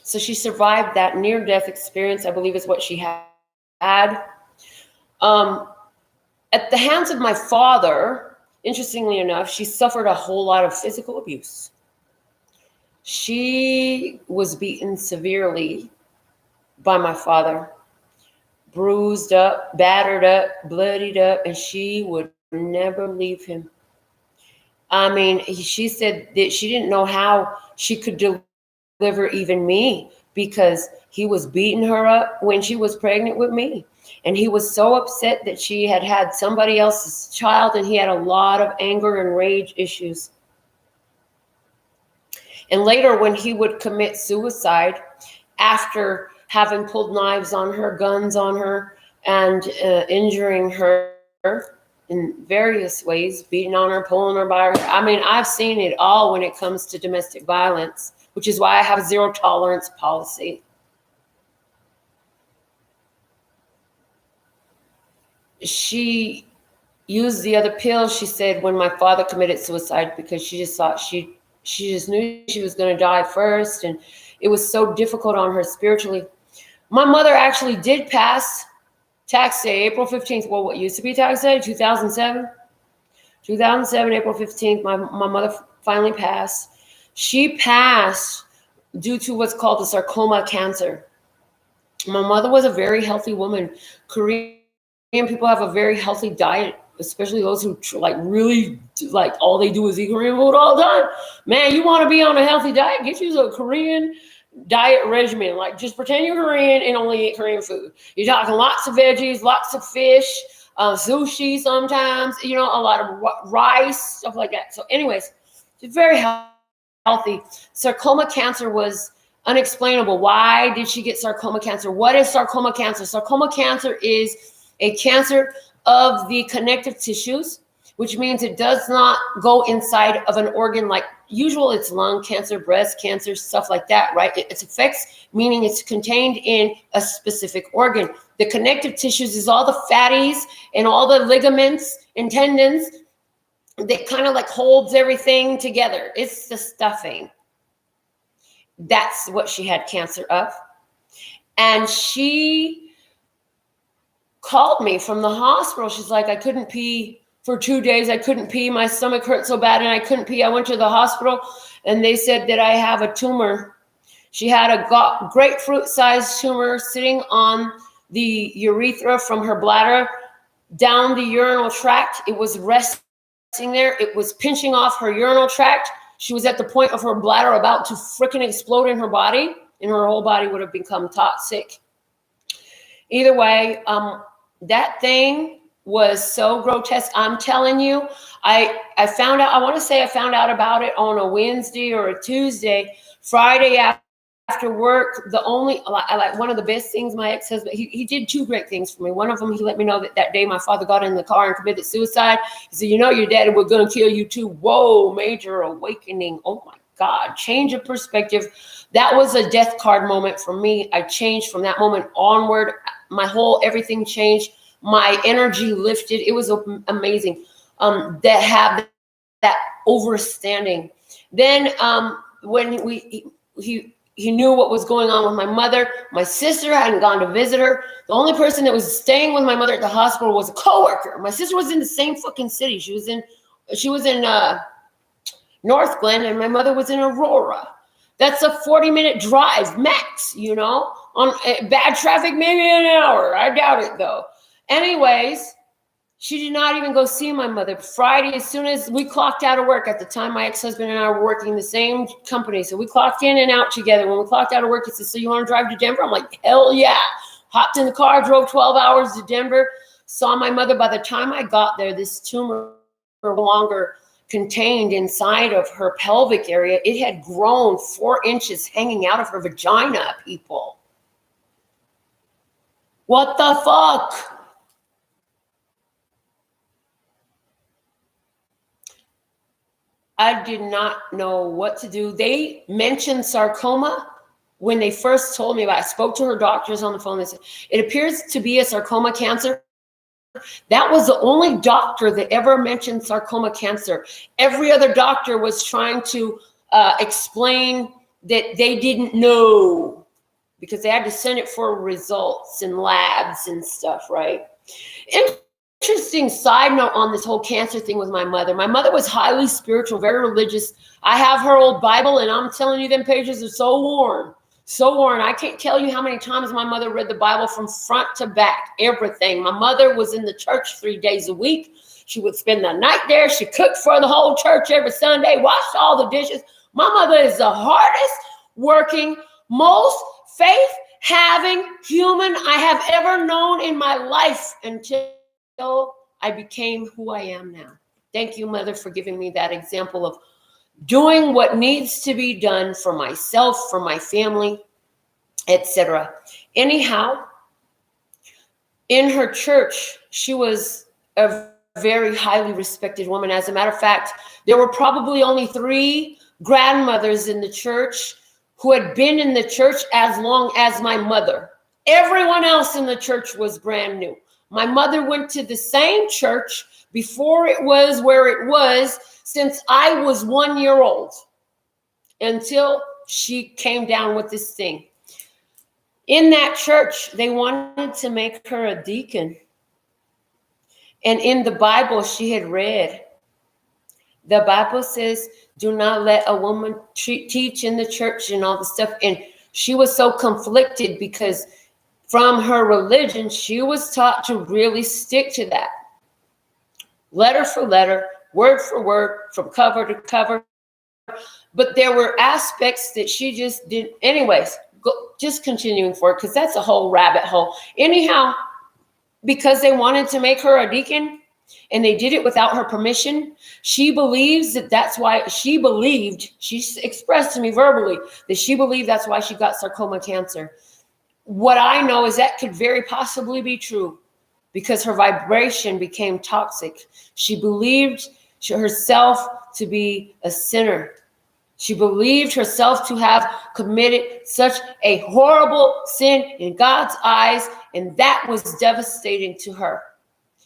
so she survived that near-death experience, I believe is what she had. At the hands of my father, interestingly enough, she suffered a whole lot of physical abuse. She was beaten severely by my father, bruised up, battered up, bloodied up, and she would never leave him. I mean, she said that she didn't know how she could deliver even me because he was beating her up when she was pregnant with me. And he was so upset that she had somebody else's child, and he had a lot of anger and rage issues. And later, when he would commit suicide after having pulled knives on her, guns on her, and injuring her in various ways, beating on her, pulling her by her. I mean, I've seen it all when it comes to domestic violence, which is why I have a 0 tolerance policy. She used the other pill, she said, when my father committed suicide, because she just thought she just knew she was going to die first. And it was so difficult on her spiritually. My mother actually did pass tax day, April 15th. Well, what used to be tax day, 2007. 2007, April 15th, my mother finally passed. She passed due to what's called the sarcoma cancer. My mother was a very healthy woman. Korean people have a very healthy diet, especially those who really all they do is eat Korean food all the time. Man, you want to be on a healthy diet? Get you a Korean diet regimen. Like, just pretend you're Korean and only eat Korean food. You're talking lots of veggies, lots of fish, sushi sometimes, a lot of rice, stuff like that. So anyways, it's very healthy. Sarcoma cancer was unexplainable. Why did she get sarcoma cancer? What is sarcoma cancer? Sarcoma cancer is a cancer of the connective tissues, which means it does not go inside of an organ like usual. It's lung cancer, breast cancer, stuff like that, right? It affects, meaning it's contained in a specific organ. The connective tissues is all the fatties and all the ligaments and tendons that kind of holds everything together. It's the stuffing. That's what she had cancer of. And she called me from the hospital. She's like, I couldn't pee for 2 days. I couldn't pee. My stomach hurt so bad and I couldn't pee. I went to the hospital and they said that I have a tumor. She had a grapefruit-sized tumor sitting on the urethra from her bladder down the urinal tract. It was resting there. It was pinching off her urinal tract. She was at the point of her bladder about to freaking explode in her body, and her whole body would have become toxic. Either way, that thing was so grotesque. I'm telling you, I found out, I want to say I found out about it on a Wednesday or a Tuesday. Friday after work, the only, like one of the best things my ex-husband, he did two great things for me. One of them, he let me know that day my father got in the car and committed suicide. He said, you know, your daddy was going to kill you too. Whoa, major awakening. Oh my God, change of perspective. That was a death card moment for me. I changed from that moment onward. My whole, everything changed. My energy lifted. It was amazing that have that overstanding. Then when he knew what was going on with my mother. My sister hadn't gone to visit her. The only person that was staying with my mother at the hospital was a coworker. My sister was in the same fucking city. She was in North Glen, and my mother was in Aurora. That's a 40-minute drive max, you know, on bad traffic, maybe an hour. I doubt it though. Anyways, she did not even go see my mother. Friday, as soon as we clocked out of work, at the time my ex-husband and I were working the same company. So we clocked in and out together. When we clocked out of work, he said, so you want to drive to Denver? I'm like, hell yeah. Hopped in the car, drove 12 hours to Denver, saw my mother. By the time I got there, this tumor no longer contained inside of her pelvic area. It had grown 4 inches hanging out of her vagina, people. What the fuck? I did not know what to do. They mentioned sarcoma when they first told me about it. I spoke to her doctors on the phone. They said, it appears to be a sarcoma cancer. That was the only doctor that ever mentioned sarcoma cancer. Every other doctor was trying to explain that they didn't know because they had to send it for results and labs and stuff, right? Interesting side note on this whole cancer thing with my mother. My mother was highly spiritual, very religious. I have her old Bible, and I'm telling you, them pages are so worn. So worn. I can't tell you how many times my mother read the Bible from front to back, everything. My mother was in the church 3 days a week. She would spend the night there. She cooked for the whole church every Sunday, washed all the dishes. My mother is the hardest working, most faith-having human I have ever known in my life until I became who I am now. Thank you, Mother, for giving me that example of doing what needs to be done for myself, for my family, etc. Anyhow, in her church, she was a very highly respected woman. As a matter of fact, there were probably only 3 grandmothers in the church who had been in the church as long as my mother. Everyone else in the church was brand new. My mother went to the same church before it was where it was since I was 1 year old until she came down with this thing. In that church, they wanted to make her a deacon. And in the Bible she had read, the Bible says, do not let a woman teach in the church and all the stuff. And she was so conflicted because from her religion, she was taught to really stick to that. Letter for letter, word for word, from cover to cover. But there were aspects that she just didn't. Anyways, just continuing forward, because that's a whole rabbit hole. Anyhow, because they wanted to make her a deacon, and they did it without her permission, she believes that that's why she believed, she expressed to me verbally, that she believed that's why she got sarcoma cancer. What I know is that could very possibly be true because her vibration became toxic. She believed herself to be a sinner. She believed herself to have committed such a horrible sin in God's eyes, and that was devastating to her.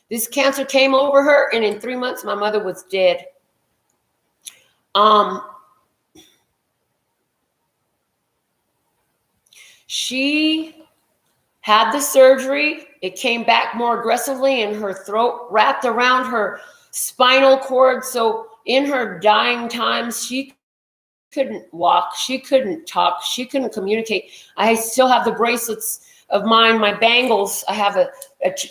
This cancer came over her, and in 3 months, my mother was dead. She had the surgery. It came back more aggressively, and her throat wrapped around her spinal cord. So in her dying times, she couldn't walk. She couldn't talk. She couldn't communicate. I still have the bracelets of mine, my bangles. I have a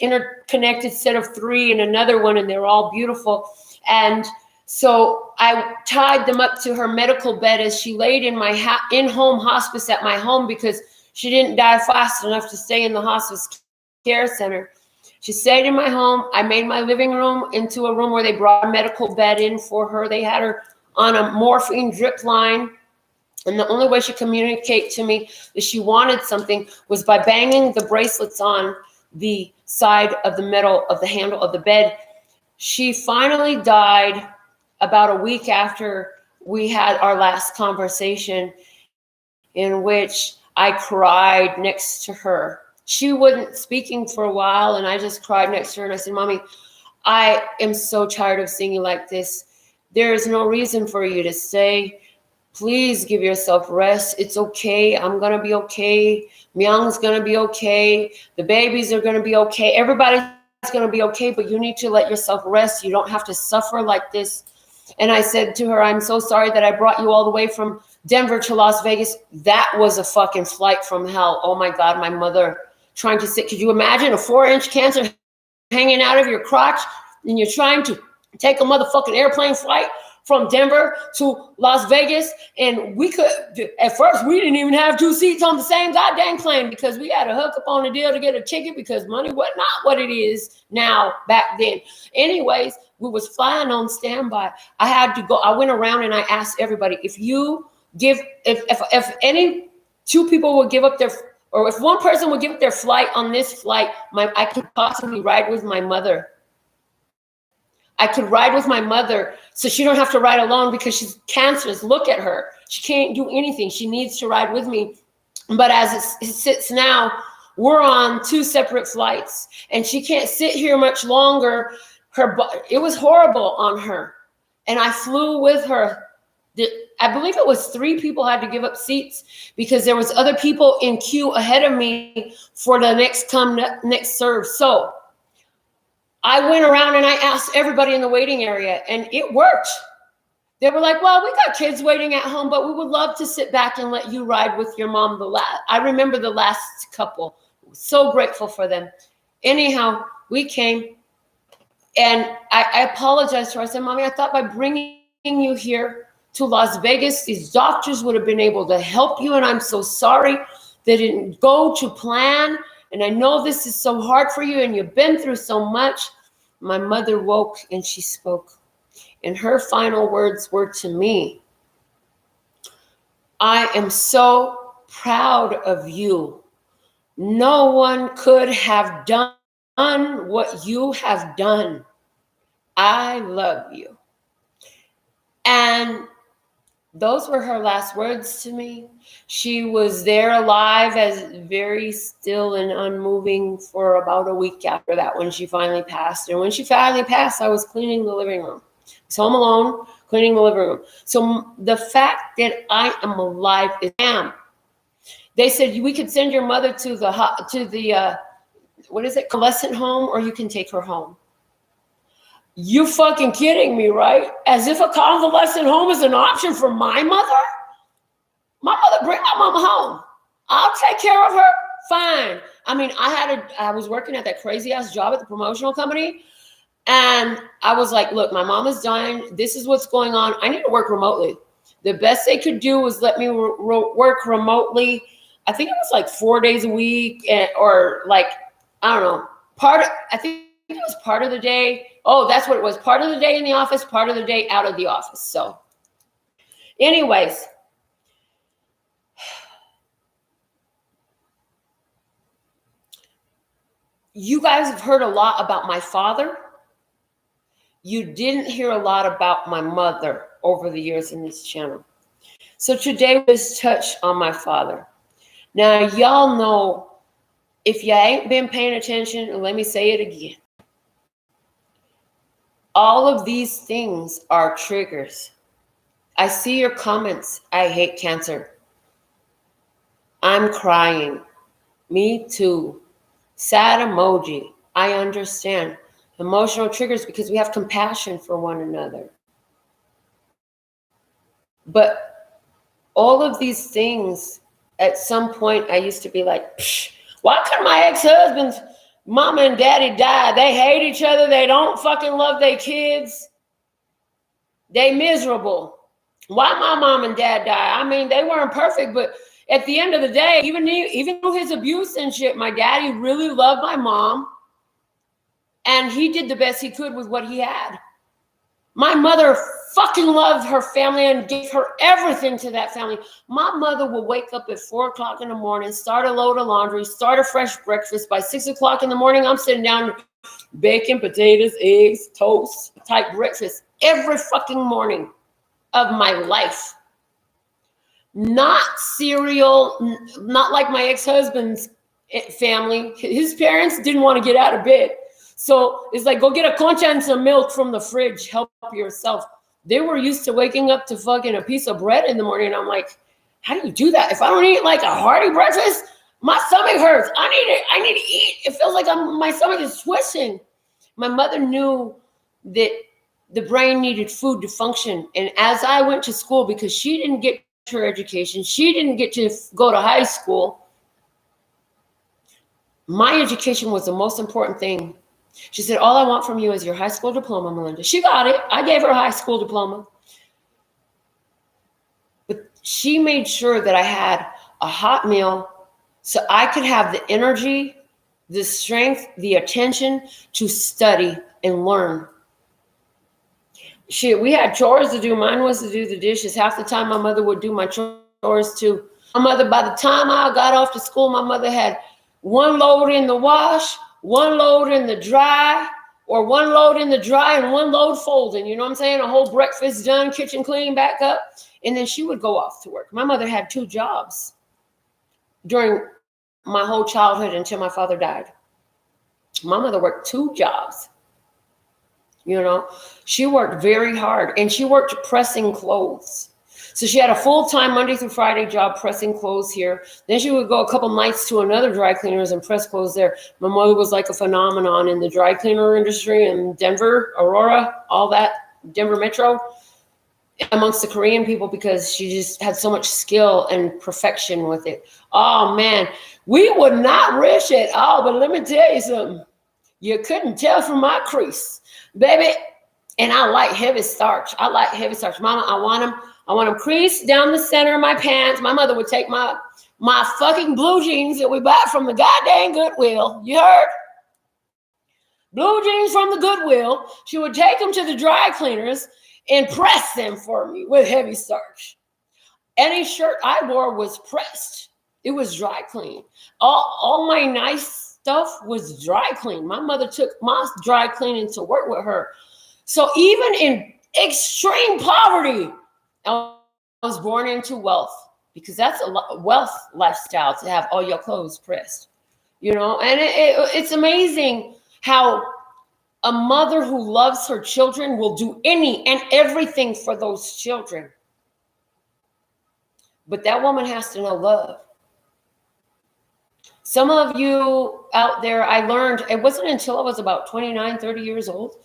interconnected set of 3 and another one, and they're all beautiful. And so I tied them up to her medical bed as she laid in my in-home hospice at my home because she didn't die fast enough to stay in the hospice care center. She stayed in my home. I made my living room into a room where they brought a medical bed in for her. They had her on a morphine drip line. And the only way she communicated to me that she wanted something was by banging the bracelets on the side of the metal of the handle of the bed. She finally died about a week after we had our last conversation, in which I cried next to her. She wasn't speaking for a while, and I just cried next to her, and I said, Mommy, I am so tired of seeing you like this. There is no reason for you to stay. Please give yourself rest. It's okay. I'm going to be okay. Myung's going to be okay. The babies are going to be okay. Everybody's going to be okay, but you need to let yourself rest. You don't have to suffer like this. And I said to her, I'm so sorry that I brought you all the way from Denver to Las Vegas. That was a fucking flight from hell. Oh my God, my mother trying to sit. Could you imagine a 4-inch cancer hanging out of your crotch and you're trying to take a motherfucking airplane flight from Denver to Las Vegas? And we could, at first, we didn't even have 2 seats on the same goddamn plane because we had to hook up on a deal to get a ticket because money was not what it is now back then. Anyways, we was flying on standby. I had to go. I went around and I asked everybody, if any 2 people would give up their, or if 1 person would give up their flight on this flight, I could possibly ride with my mother. I could ride with my mother so she don't have to ride alone because she's cancerous. Look at her. She can't do anything. She needs to ride with me. But as it sits now, we're on 2 separate flights and she can't sit here much longer. It was horrible on her. And I flew with her. I believe it was 3 people had to give up seats because there was other people in queue ahead of me for the next serve. So I went around and I asked everybody in the waiting area, and it worked. They were like, well, we got kids waiting at home, but we would love to sit back and let you ride with your mom. I remember the last couple. So grateful for them. Anyhow, we came, and I apologized to her. I said, Mommy, I thought by bringing you here to Las Vegas, these doctors would have been able to help you, and I'm so sorry they didn't go to plan. And I know this is so hard for you and you've been through so much. My mother woke and she spoke. And her final words were to me, I am so proud of you. No one could have done what you have done. I love you. And those were her last words to me. She was there alive, as very still and unmoving for about a week after that when she finally passed. And when she finally passed, I was cleaning the living room. I was home alone, cleaning the living room. So the fact that I am alive is damn. They said we could send your mother to the convalescent home, or you can take her home. You fucking kidding me, right? As if a convalescent home is an option for my mother? My mother, bring my mama home. I'll take care of her. Fine. I mean, I was working at that crazy ass job at the promotional company. And I was like, look, my mom is dying. This is what's going on. I need to work remotely. The best they could do was let me work remotely. I think it was like 4 days a week, or like, I don't know, I think it was part of the day. Oh, that's what it was. Part of the day in the office, part of the day out of the office. So anyways, you guys have heard a lot about my father. You didn't hear a lot about my mother over the years in this channel. So today was touch on my father. Now, y'all know, if you ain't been paying attention, let me say it again. All of these things are triggers. I see your comments. I hate cancer. I'm crying. Me too. Sad emoji. I understand. Emotional triggers because we have compassion for one another. But all of these things, at some point, I used to be like, psh, why could my ex-husband's mama and daddy die? They hate each other. They don't fucking love their kids. They miserable. Why my mom and dad die? I mean, they weren't perfect, but at the end of the day, even through his abuse and shit, my daddy really loved my mom. And he did the best he could with what he had. My mother fucking loved her family and gave her everything to that family. My mother would wake up at 4 o'clock in the morning, start a load of laundry, start a fresh breakfast. By 6 o'clock in the morning, I'm sitting down, bacon, potatoes, eggs, toast type breakfast every fucking morning of my life. Not cereal, not like my ex-husband's family. His parents didn't want to get out of bed. So it's like, go get a concha and some milk from the fridge. Help yourself. They were used to waking up to fucking a piece of bread in the morning. I'm like, how do you do that? If I don't eat like a hearty breakfast, my stomach hurts. I need to eat. It feels like my stomach is twitching. My mother knew that the brain needed food to function. And as I went to school, because she didn't get her education, she didn't get to go to high school. My education was the most important thing. She said, all I want from you is your high school diploma, Melinda. She got it. I gave her a high school diploma. But she made sure that I had a hot meal so I could have the energy, the strength, the attention to study and learn. Shit, we had chores to do. Mine was to do the dishes. Half the time my mother would do my chores too. My mother, by the time I got off to school, my mother had one load in the wash, one load in the dry, or one load in the dry and one load folding. You know what I'm saying? A whole breakfast done, kitchen clean, back up. And then she would go off to work. My mother had 2 jobs during my whole childhood until my father died. My mother worked 2 jobs. You know, she worked very hard, and she worked pressing clothes. So she had a full-time Monday through Friday job pressing clothes here. Then she would go a couple nights to another dry cleaners and press clothes there. My mother was like a phenomenon in the dry cleaner industry in Denver, Aurora, all that, Denver Metro, amongst the Korean people, because she just had so much skill and perfection with it. Oh, man, we were not rich at all, but let me tell you something. You couldn't tell from my crease, baby. And I like heavy starch. I like heavy starch. Mama, I want them creased down the center of my pants. My mother would take my fucking blue jeans that we bought from the goddamn Goodwill. You heard? Blue jeans from the Goodwill. She would take them to the dry cleaners and press them for me with heavy starch. Any shirt I wore was pressed. It was dry clean. All my nice stuff was dry clean. My mother took my dry cleaning to work with her. So even in extreme poverty, I was born into wealth, because that's a wealth lifestyle to have all your clothes pressed, you know. And it's amazing how a mother who loves her children will do any and everything for those children. But that woman has to know love. Some of you out there, I learned, it wasn't until I was about 29, 30 years old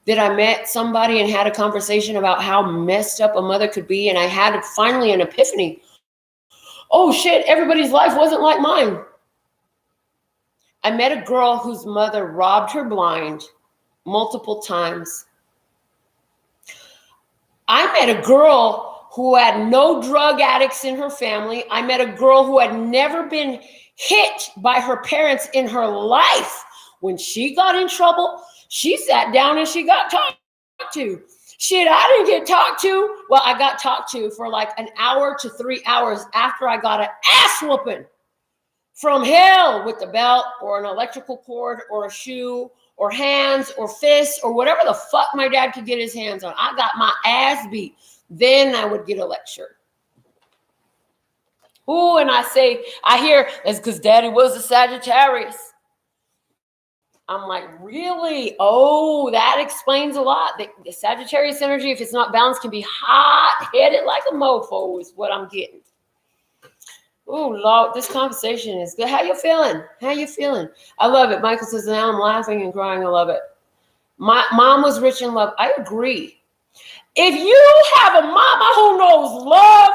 that I met somebody and had a conversation about how messed up a mother could be. And I had finally an epiphany. Oh shit, everybody's life wasn't like mine. I met a girl whose mother robbed her blind multiple times. I met a girl who had no drug addicts in her family. I met a girl who had never been hit by her parents in her life. When she got in trouble, she sat down and she got talked to. Shit, I didn't get talked to. Well, I got talked to for like an hour to 3 hours after I got an ass whooping from hell with the belt or an electrical cord or a shoe or hands or fists or whatever the fuck my dad could get his hands on. I got my ass beat. Then I would get a lecture. Ooh, and I hear that's because daddy was a Sagittarius. I'm like, really? Oh, that explains a lot. The Sagittarius energy, if it's not balanced, can be hot-headed like a mofo is what I'm getting. Oh, Lord, this conversation is good. How you feeling? How you feeling? I love it. Michael says, now I'm laughing and crying. I love it. My mom was rich in love. I agree. If you have a mama who knows love,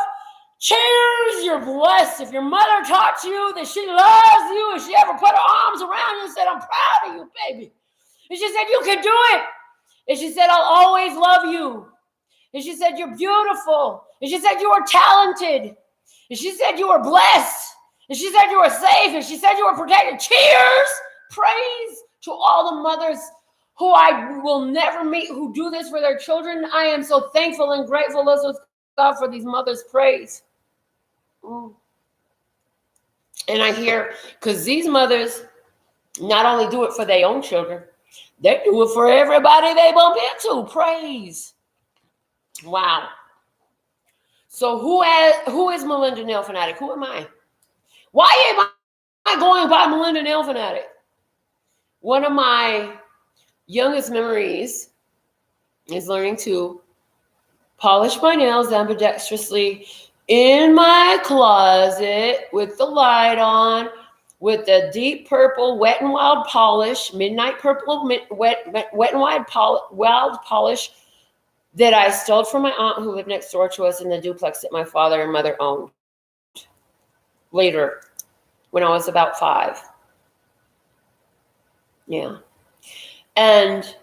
cheers, you're blessed. If your mother taught you that she loves you, and she ever put her arms around you and said, I'm proud of you, baby. And she said, you can do it. And she said, I'll always love you. And she said, you're beautiful. And she said, you are talented. And she said, you are blessed. And she said, you are safe. And she said, you are protected. Cheers. Praise to all the mothers who I will never meet, who do this for their children. I am so thankful and grateful, Elizabeth, God, for these mothers' praise. And I hear, because these mothers not only do it for their own children, they do it for everybody they bump into. Praise. Wow. So who is Melinda NailFanatic? Who am I? Why am I going by Melinda NailFanatic? One of my youngest memories is learning to polish my nails ambidextrously in my closet with the light on, with the deep purple Wet n Wild polish, midnight purple wet and wild polish that I stole from my aunt who lived next door to us in the duplex that my father and mother owned. Later, when I was about 5. Yeah. And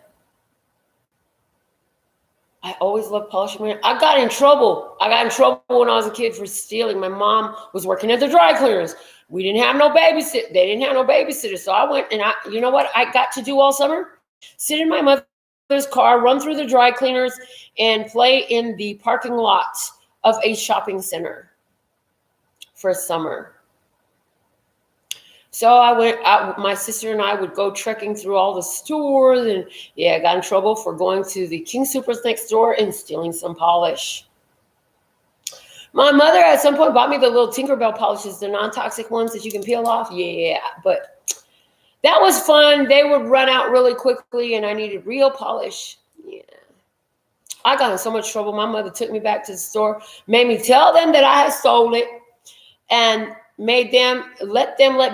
I always loved polishing my nails. I got in trouble when I was a kid for stealing. My mom was working at the dry cleaners. We didn't have no babysitter. They didn't have no babysitter. So I went and you know what I got to do all summer? Sit in my mother's car, run through the dry cleaners, and play in the parking lot of a shopping center for summer. So I went out, my sister and I would go trekking through all the stores, and yeah, I got in trouble for going to the King Soopers next door and stealing some polish. My mother at some point bought me the little Tinkerbell polishes, the non-toxic ones that you can peel off. Yeah, but that was fun. They would run out really quickly, and I needed real polish. Yeah. I got in so much trouble. My mother took me back to the store, made me tell them that I had stole it, and let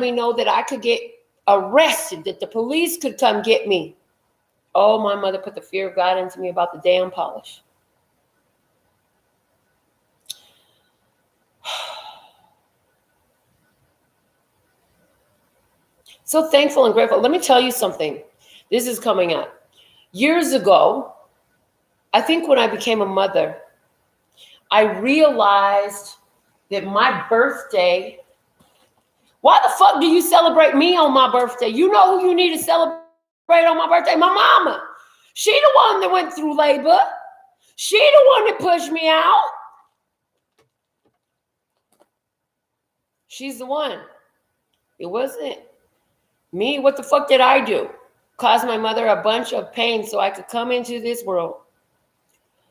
me know that I could get arrested, that the police could come get me. Oh, my mother put the fear of God into me about the damn polish. So thankful and grateful. Let me tell you something. This is coming up. Years ago, I think when I became a mother, I realized that my birthday, why the fuck do you celebrate me on my birthday? You know who you need to celebrate on my birthday? My mama. She the one that went through labor. She the one that pushed me out. She's the one. It wasn't me. What the fuck did I do? Caused my mother a bunch of pain so I could come into this world.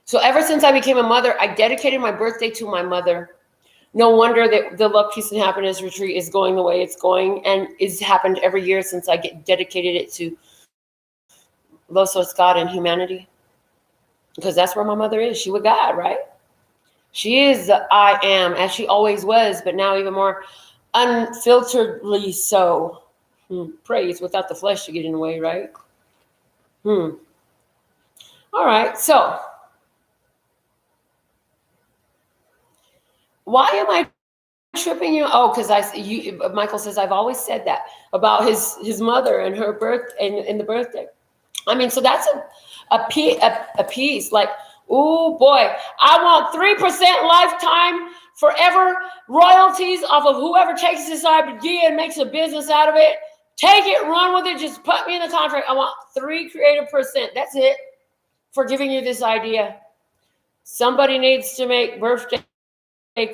So ever since I became a mother, I dedicated my birthday to my mother. No wonder that the Love, Peace, and Happiness Retreat is going the way it's going, and it's happened every year since I dedicated it to love, source, God, and humanity. Because that's where my mother is. She with God, right? She is the I am, as she always was, but now even more unfilteredly so. Praise without the flesh to get in the way, right? All right, so why am I tripping you? Oh, because Michael says I've always said that about his mother and her birth and the birthday. I mean, so that's a piece like, oh boy, I want 3% lifetime forever royalties off of whoever takes this idea and makes a business out of it. Take it, run with it. Just put me in the contract. I want 3 creative %. That's it for giving you this idea. Somebody needs to make birthday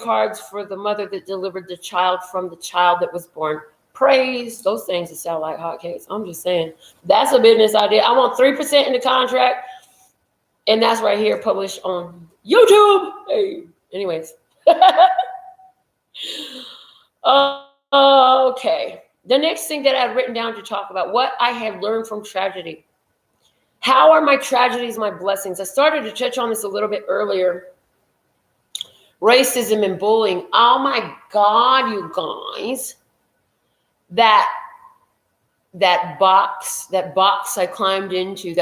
cards for the mother that delivered the child from the child that was born. Praise. Those things that sound like hotcakes. I'm just saying. That's a business idea. I want 3% in the contract. And that's right here published on YouTube. Hey. Anyways. Okay. The next thing that I've written down to talk about, what I have learned from tragedy. How are my tragedies my blessings? I started to touch on this a little bit earlier. Racism and bullying. Oh my God, you guys. That box I climbed into.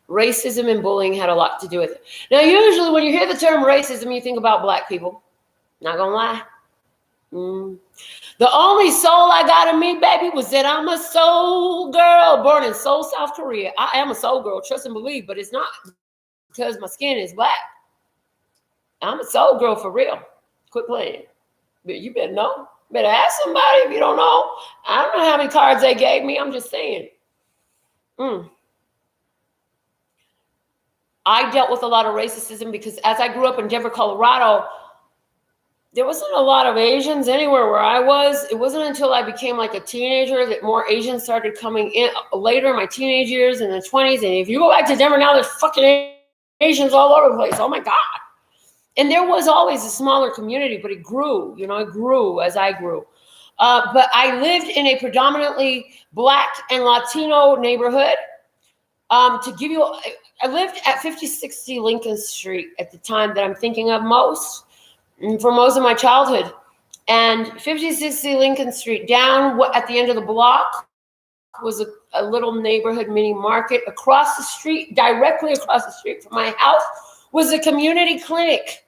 Racism and bullying had a lot to do with it. Now, usually when you hear the term racism, you think about Black people. Not gonna lie. The only soul I got in me, baby, was that I'm a soul girl born in Seoul, South Korea. I am a soul girl, trust and believe, but it's not because my skin is black. I'm a soul girl for real. Quit playing. But you better know. Better ask somebody if you don't know. I don't know how many cards they gave me. I'm just saying. I dealt with a lot of racism because as I grew up in Denver, Colorado, there wasn't a lot of Asians anywhere where I was. It wasn't until I became like a teenager that more Asians started coming in later in my teenage years in the 20s. And if you go back to Denver now, there's fucking Asians all over the place. Oh my God. And there was always a smaller community, but it grew, it grew as I grew. But I lived in a predominantly Black and Latino neighborhood. To give you, I lived at 5060 Lincoln Street at the time that I'm thinking of most, for most of my childhood. And 5060 Lincoln Street, down at the end of the block, was a little neighborhood mini market. Across the street, directly across the street from my house, was a community clinic.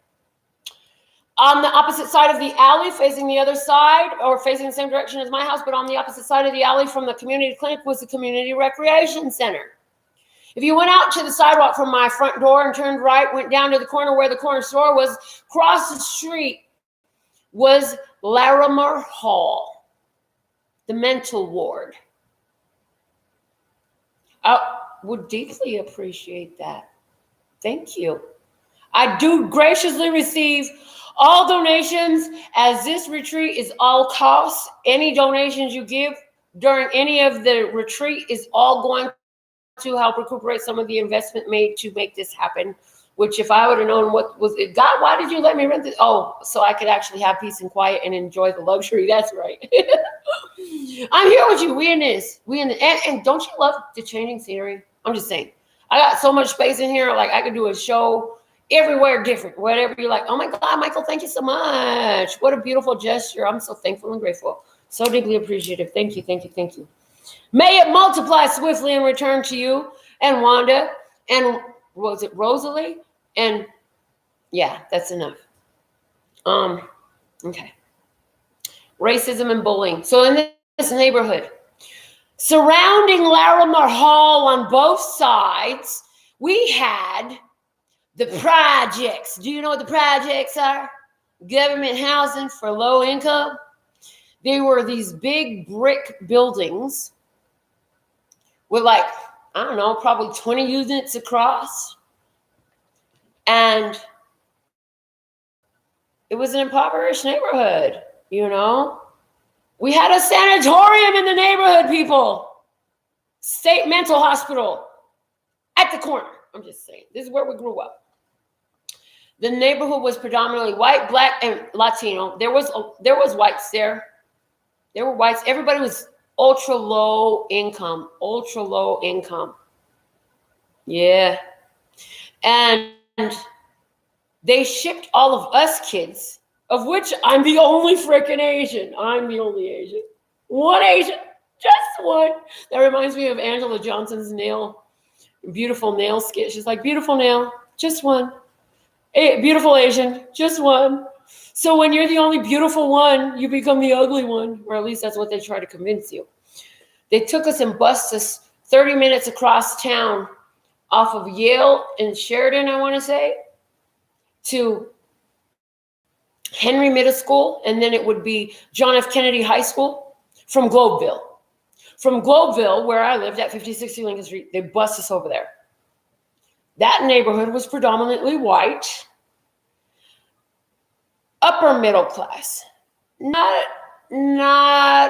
On the opposite side of the alley, facing the other side, or facing the same direction as my house, but on the opposite side of the alley from the community clinic was the community recreation center. If you went out to the sidewalk from my front door and turned right, went down to the corner where the corner store was, across the street was Larimer Hall, the mental ward. I would deeply appreciate that. Thank you. I do graciously receive all donations, as this retreat is all costs. Any donations you give during any of the retreat is all going to help recuperate some of the investment made to make this happen. Which, if I would have known what was it, God, why did you let me rent this? Oh, so I could actually have peace and quiet and enjoy the luxury. That's right. I'm here with you. We in this. And don't you love the changing scenery? I'm just saying. I got so much space in here. Like I could do a show everywhere different, whatever you like. Oh my God, Michael, thank you so much. What a beautiful gesture. I'm so thankful and grateful. So deeply appreciative. Thank you, thank you, thank you. May it multiply swiftly and return to you and Wanda and was it Rosalie? And yeah, that's enough. Okay. Racism and bullying. So in this neighborhood, surrounding Larimer Hall on both sides, we had the projects. Do you know what the projects are? Government housing for low income. They were these big brick buildings with like, I don't know, probably 20 units across. And it was an impoverished neighborhood, We had a sanatorium in the neighborhood, people. State mental hospital at the corner. I'm just saying, this is where we grew up. The neighborhood was predominantly white, Black, and Latino. There was whites there. There were whites. Everybody was ultra low income. Yeah. And they shipped all of us kids, of which I'm the only freaking Asian. I'm the only Asian. One Asian. Just one. That reminds me of Angela Johnson's beautiful nail skit. She's like, beautiful nail, just one. Beautiful Asian, just one. So when you're the only beautiful one, you become the ugly one, or at least that's what they try to convince you. They took us and bused us 30 minutes across town off of Yale and Sheridan, I want to say, to Henry Middle School, and then it would be John F. Kennedy High School from Globeville. From Globeville, where I lived at 5060 Lincoln Street, they bused us over there. That neighborhood was predominantly white, upper middle class, not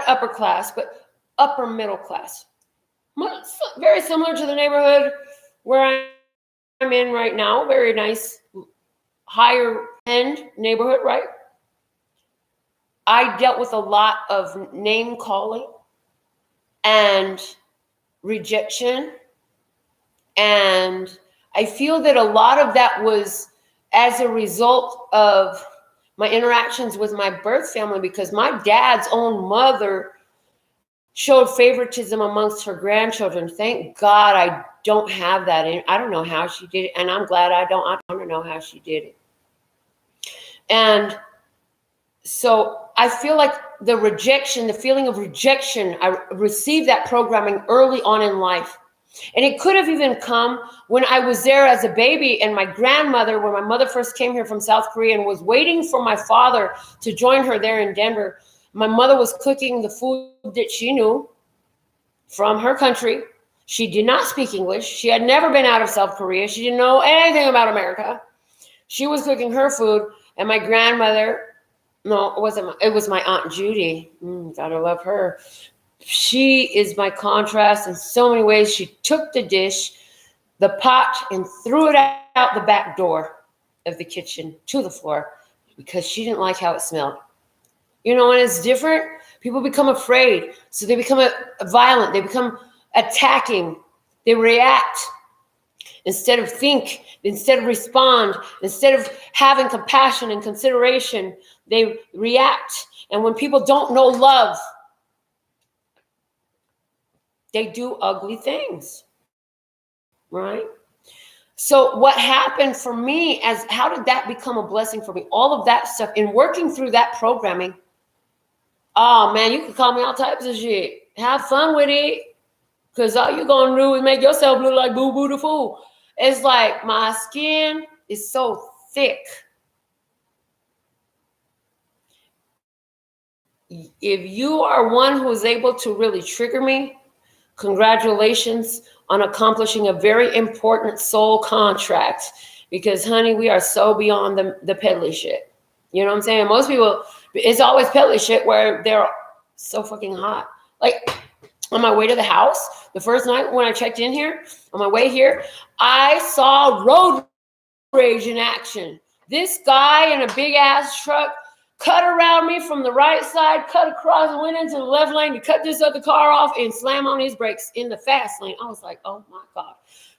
upper class, but upper middle class. Very similar to the neighborhood where I'm in right now. Very nice, higher end neighborhood, right? I dealt with a lot of name calling and rejection, and I feel that a lot of that was as a result of my interactions with my birth family, because my dad's own mother showed favoritism amongst her grandchildren. Thank God I don't have that. I don't know how she did it, and I'm glad I don't know how she did it. And so I feel like the feeling of rejection, I received that programming early on in life. And it could have even come when I was there as a baby, and my grandmother, when my mother first came here from South Korea and was waiting for my father to join her there in Denver, my mother was cooking the food that she knew from her country. She did not speak English. She had never been out of South Korea. She didn't know anything about America. She was cooking her food, and my grandmother, no, it was my Aunt Judy. Gotta love her. She is my contrast in so many ways. She took the dish, the pot, and threw it out the back door of the kitchen to the floor because she didn't like how it smelled. You know, when it's different, people become afraid. So they become violent. They become attacking. They react instead of think, instead of respond, instead of having compassion and consideration, they react. And when people don't know love, they do ugly things, right? So what happened for me how did that become a blessing for me? All of that stuff in working through that programming. Oh man, you can call me all types of shit. Have fun with it. Because all you're going to do is make yourself look like boo-boo the fool. It's like my skin is so thick. If you are one who is able to really trigger me, congratulations on accomplishing a very important soul contract. Because, honey, we are so beyond the peddly shit. You know what I'm saying? Most people, it's always peddly shit where they're so fucking hot. Like, on my way to the house, the first night when I checked in here, on my way here, I saw road rage in action. This guy in a big ass truck cut around me from the right side, cut across and went into the left lane to cut this other car off and slam on his brakes in the fast lane. I was like, oh my God.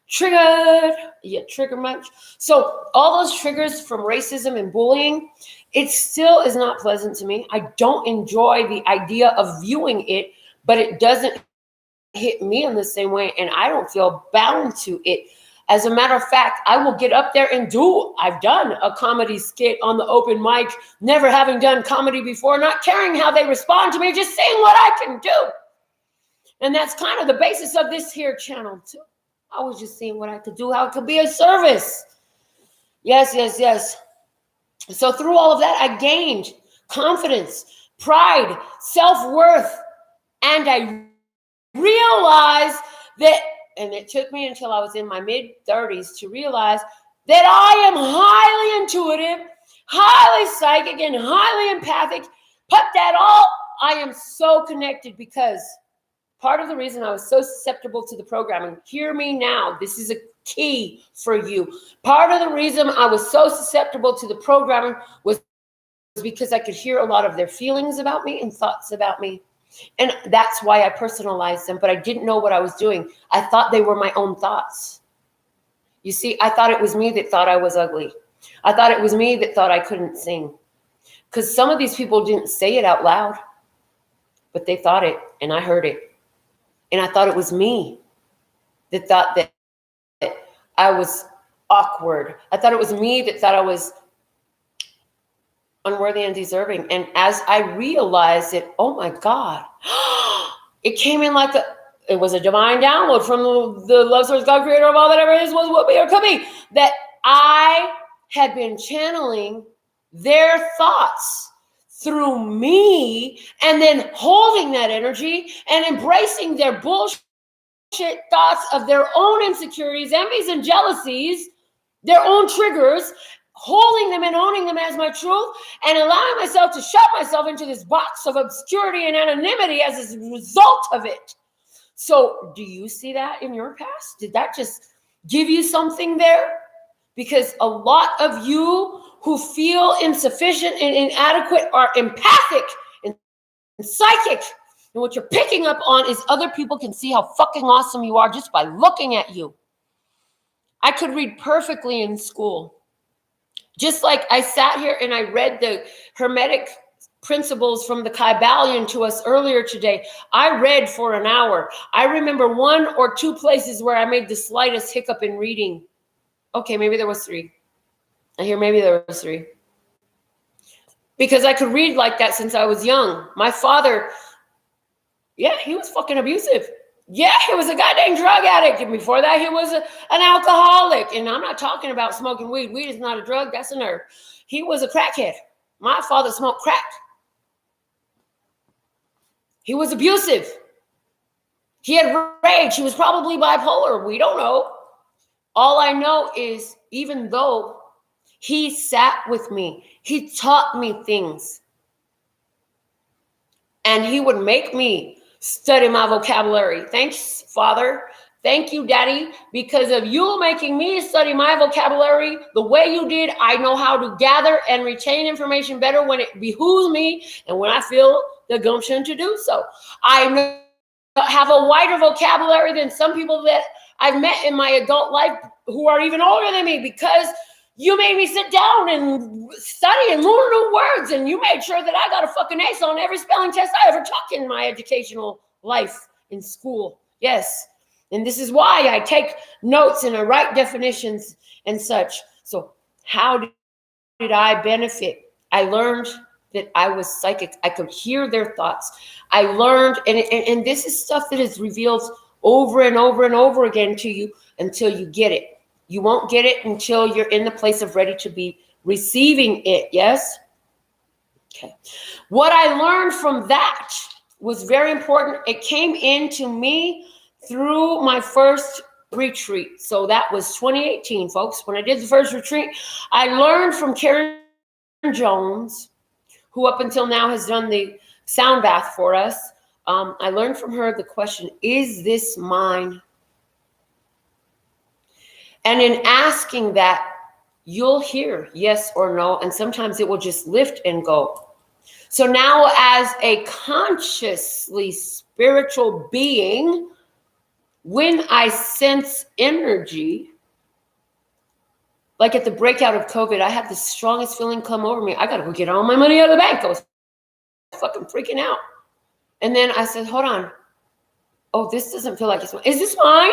Triggered. Yeah, trigger much. So all those triggers from racism and bullying, it still is not pleasant to me. I don't enjoy the idea of viewing it, but it doesn't hit me in the same way, and I don't feel bound to it. As a matter of fact, I will get up there and I've done a comedy skit on the open mic, never having done comedy before, not caring how they respond to me, just saying what I can do. And that's kind of the basis of this here channel too. I was just seeing what I could do, how it could be a service. Yes, yes, yes. So through all of that, I gained confidence, pride, self-worth, and I realized that, and it took me until I was in my mid-30s to realize that I am highly intuitive, highly psychic, and highly empathic. Put that all, I am so connected because part of the reason I was so susceptible to the programming, hear me now, this is a key for you. Part of the reason I was so susceptible to the programming was because I could hear a lot of their feelings about me and thoughts about me. And that's why I personalized them, but I didn't know what I was doing. I thought they were my own thoughts. You see, I thought it was me that thought I was ugly. I thought it was me that thought I couldn't sing. Because some of these people didn't say it out loud, but they thought it, and I heard it. And I thought it was me that thought that I was awkward. I thought it was me that thought I was unworthy and deserving. And as I realized it, oh my God, it came in like it was a divine download from the love source, God, creator of all that ever is, was, what be, or could be, that I had been channeling their thoughts through me and then holding that energy and embracing their bullshit thoughts of their own insecurities, envies, and jealousies, their own triggers, holding them and owning them as my truth, and allowing myself to shove myself into this box of obscurity and anonymity as a result of it. So do you see that in your past? Did that just give you something there? Because a lot of you who feel insufficient and inadequate are empathic and psychic. And what you're picking up on is other people can see how fucking awesome you are just by looking at you. I could read perfectly in school. Just like I sat here and I read the Hermetic principles from the Kybalion to us earlier today. I read for an hour. I remember 1 or 2 places where I made the slightest hiccup in reading. Okay, maybe there was 3. I hear maybe there was 3. Because I could read like that since I was young. My father, yeah, he was fucking abusive. Yeah, he was a goddamn drug addict. And before that, he was an alcoholic. And I'm not talking about smoking weed. Weed is not a drug. That's a nerve. He was a crackhead. My father smoked crack. He was abusive. He had rage. He was probably bipolar. We don't know. All I know is, even though he sat with me, he taught me things. And he would make me study my vocabulary. Thanks, Father. Thank you, Daddy. Because of you making me study my vocabulary the way you did, I know how to gather and retain information better when it behooves me and when I feel the gumption to do so. I have a wider vocabulary than some people that I've met in my adult life who are even older than me, because you made me sit down and study and learn new words, and you made sure that I got a fucking ace on every spelling test I ever took in my educational life in school. Yes. And this is why I take notes and I write definitions and such. So how did I benefit? I learned that I was psychic. I could hear their thoughts. I learned, and this is stuff that is revealed over and over and over again to you until you get it. You won't get it until you're in the place of ready to be receiving it. Yes? Okay. What I learned from that was very important. It came into me through my first retreat. So that was 2018, folks. When I did the first retreat, I learned from Karen Jones, who up until now has done the sound bath for us. I learned from her the question, is this mine? And in asking that, you'll hear yes or no, and sometimes it will just lift and go. So now, as a consciously spiritual being, when I sense energy, like at the breakout of COVID, I had the strongest feeling come over me. I got to go get all my money out of the bank. I was fucking freaking out. And then I said, hold on. Oh, this doesn't feel like it's mine. Is this mine?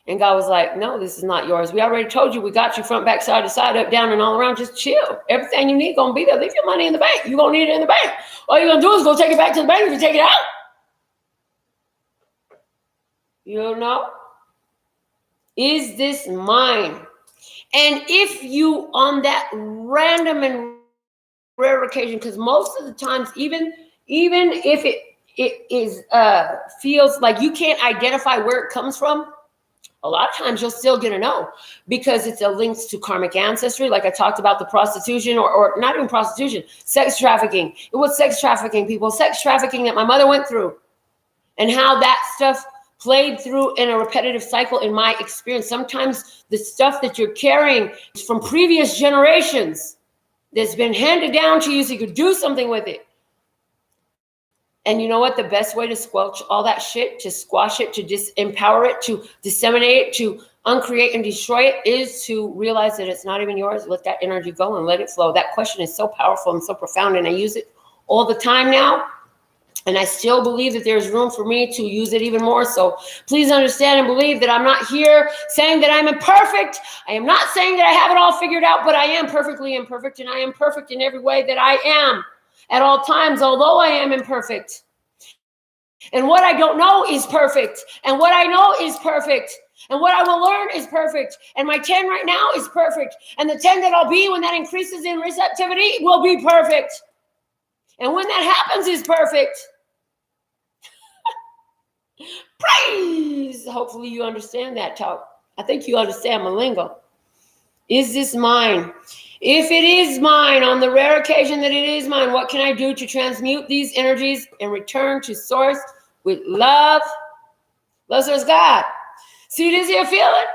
And God was like, no, this is not yours. We already told you we got you front, back, side to side, up, down, and all around. Just chill. Everything you need going to be there. Leave your money in the bank. You're going to need it in the bank. All you're going to do is go take it back to the bank if you take it out. You know? Is this mine? And if you, on that random and rare occasion, because most of the times, even if it is feels like you can't identify where it comes from, a lot of times you'll still get a no, because it's a link to karmic ancestry. Like I talked about the prostitution, or not even prostitution, sex trafficking. It was sex trafficking, people, sex trafficking that my mother went through, and how that stuff played through in a repetitive cycle in my experience. Sometimes the stuff that you're carrying is from previous generations that's been handed down to you so you could do something with it. And you know what? The best way to squelch all that shit, to squash it, to disempower it, to disseminate it, to uncreate and destroy it, is to realize that it's not even yours. Let that energy go and let it flow. That question is so powerful and so profound, and I use it all the time now. And I still believe that there's room for me to use it even more. So please understand and believe that I'm not here saying that I'm imperfect. I am not saying that I have it all figured out, but I am perfectly imperfect, and I am perfect in every way that I am at all times, although I am imperfect. And what I don't know is perfect. And what I know is perfect. And what I will learn is perfect. And my 10 right now is perfect. And the 10 that I'll be when that increases in receptivity will be perfect. And when that happens is perfect. Praise. Hopefully you understand that talk. I think you understand my lingo. Is this mine? If it is mine, on the rare occasion that it is mine, what can I do to transmute these energies and return to source with love? Love serves God. See this here feeling?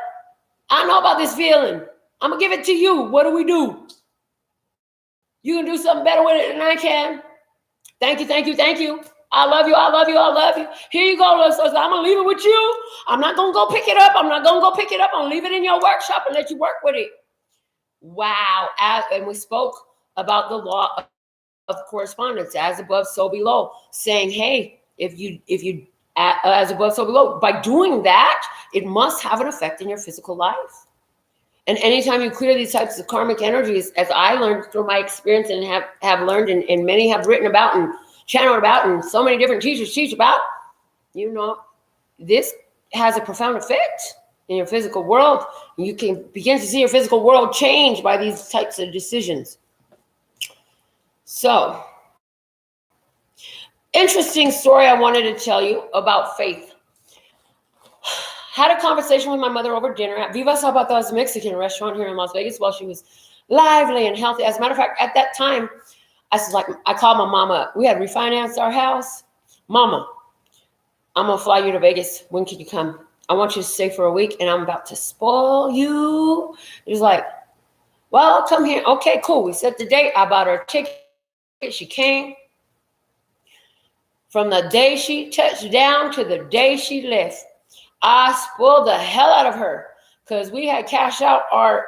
I know about this feeling. I'm going to give it to you. What do we do? You can do something better with it than I can. Thank you, thank you, thank you. I love you, I love you, I love you. Here you go, love source. I'm going to leave it with you. I'm not going to go pick it up. I'm not going to go pick it up. I'm going to leave it in your workshop and let you work with it. Wow. And we spoke about the law of correspondence, as above, so below, saying, hey, if you as above, so below, by doing that, it must have an effect in your physical life. And anytime you clear these types of karmic energies, as I learned through my experience and have learned, and many have written about and channeled about, and so many different teachers teach about, you know, this has a profound effect in your physical world. You can begin to see your physical world change by these types of decisions. So Interesting story I wanted to tell you about faith. Had a conversation with my mother over dinner at Viva Zapata's Mexican restaurant here in Las Vegas while she was lively and healthy. As a matter of fact, at that time, I called my mama. We had refinanced our house. Mama, I'm going to fly you to Vegas. When can you come? I want you to stay for a week, and I'm about to spoil you. He was like, well, I'll come here. Okay, cool. We set the date. I bought her a ticket. She came. From the day she touched down to the day she left, I spoiled the hell out of her because we had cashed out our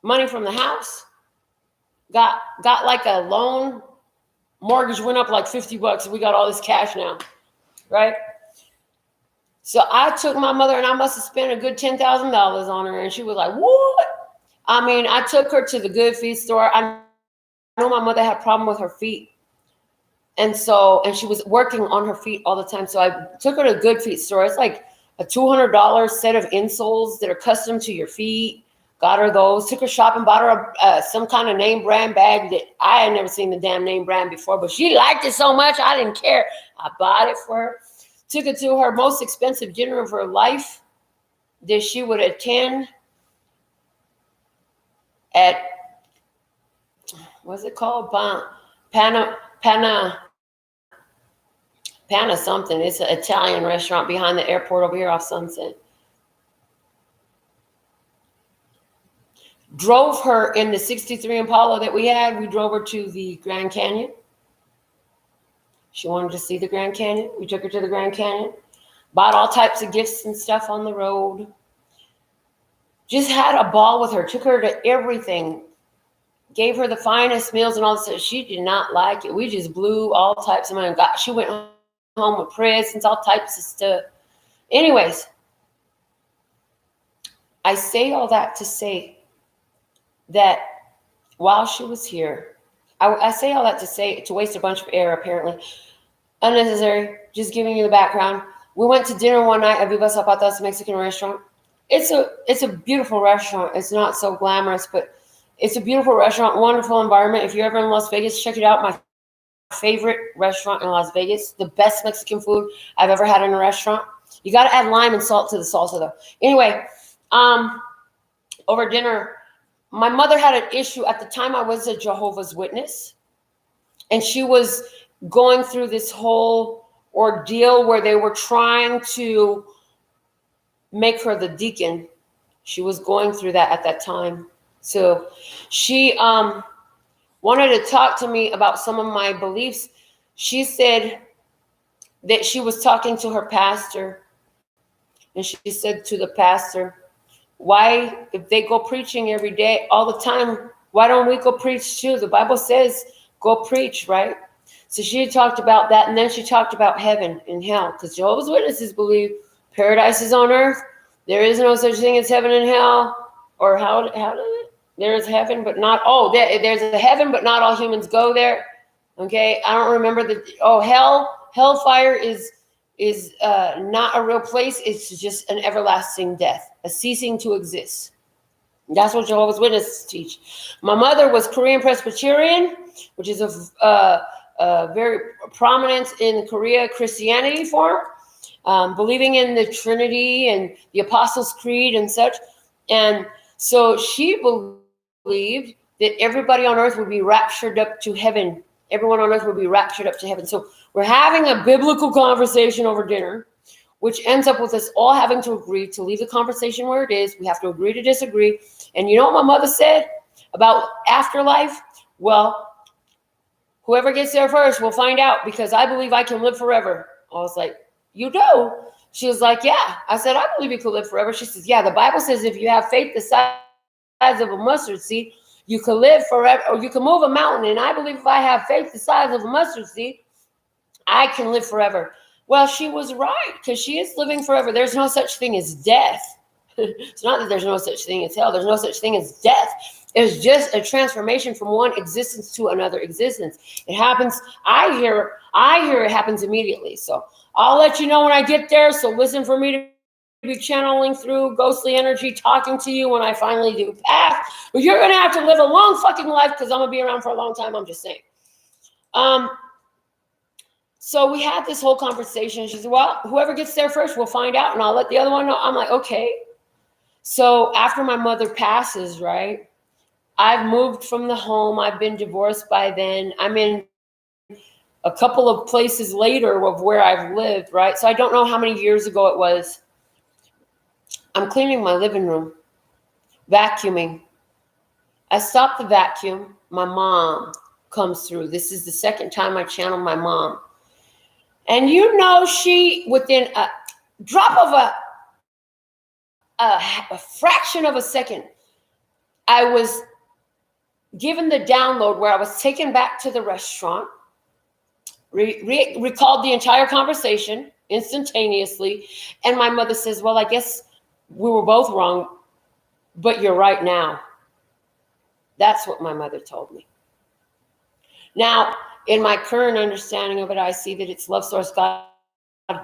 money from the house. Got like a loan. Mortgage went up like $50. We got all this cash now, right? So I took my mother, and I must have spent a good $10,000 on her, and she was like, what? I mean, I took her to the good feet store. I know my mother had a problem with her feet. And she was working on her feet all the time. So I took her to a good feet store. It's like a $200 set of insoles that are custom to your feet. Got her those. Took her shopping, bought her some kind of name brand bag that I had never seen the damn name brand before, but she liked it so much I didn't care. I bought it for her. Took her to her most expensive dinner of her life that she would attend at, what's it called? Pana something. It's an Italian restaurant behind the airport over here off Sunset. Drove her in the 63 Impala that we had. We drove her to the Grand Canyon. She wanted to see the Grand Canyon. We took her to the Grand Canyon. Bought all types of gifts and stuff on the road. Just had a ball with her. Took her to everything. Gave her the finest meals and all this. She did not like it. We just blew all types of money. She went home with presents, all types of stuff. Anyways, I say all that to say that while she was here, I say all that to say, to waste a bunch of air, apparently. Unnecessary, just giving you the background. We went to dinner one night at Viva Zapata's Mexican restaurant. It's a beautiful restaurant. It's not so glamorous, but it's a beautiful restaurant, wonderful environment. If you're ever in Las Vegas, check it out. My favorite restaurant in Las Vegas, the best Mexican food I've ever had in a restaurant. You got to add lime and salt to the salsa, though. Anyway, over dinner, my mother had an issue. At the time, I was a Jehovah's Witness, and she was going through this whole ordeal where they were trying to make her the deacon. She was going through that at that time. So she wanted to talk to me about some of my beliefs. She said that she was talking to her pastor, and she said to the pastor, why, if they go preaching every day, all the time, why don't we go preach too? The Bible says go preach, right? So she talked about that, and then she talked about heaven and hell, because Jehovah's Witnesses believe paradise is on earth. There is no such thing as heaven and hell. Or how did it? There is heaven, but not, there's a heaven, but not all humans go there. Okay, I don't remember hellfire is not a real place. It's just an everlasting death, a ceasing to exist. That's what Jehovah's Witnesses teach. My mother was Korean Presbyterian, which is a very prominent in Korea Christianity form, believing in the Trinity and the Apostles' Creed and such. And so she believed that everybody on earth would be raptured up to heaven. Everyone on earth would be raptured up to heaven. So we're having a biblical conversation over dinner, which ends up with us all having to agree to leave the conversation where it is. We have to agree to disagree. And you know what my mother said about afterlife? Well, whoever gets there first will find out, because I believe I can live forever. I was like, you do? She was like, yeah. I said, I believe you could live forever. She says, yeah, the Bible says if you have faith the size of a mustard seed, you can live forever, or you can move a mountain. And I believe if I have faith the size of a mustard seed, I can live forever. Well, she was right, because she is living forever. There's no such thing as death. It's not that there's no such thing as hell. There's no such thing as death. It's just a transformation from one existence to another existence. It happens. I hear it happens immediately. So I'll let you know when I get there. So listen for me to be channeling through ghostly energy, talking to you when I finally do pass. But you're going to have to live a long fucking life, because I'm going to be around for a long time. I'm just saying. So we had this whole conversation. She said, well, whoever gets there first, we'll find out, and I'll let the other one know. I'm like, okay. So after my mother passes, right, I've moved from the home. I've been divorced by then. I'm in a couple of places later of where I've lived, right? So I don't know how many years ago it was. I'm cleaning my living room, vacuuming. I stop the vacuum. My mom comes through. This is the second time I channel my mom. And you know, she, within a drop of a fraction of a second, I was given the download where I was taken back to the restaurant, recalled the entire conversation instantaneously. And my mother says, well, I guess we were both wrong, but you're right now. That's what my mother told me. Now, in my current understanding of it, I see that it's love source God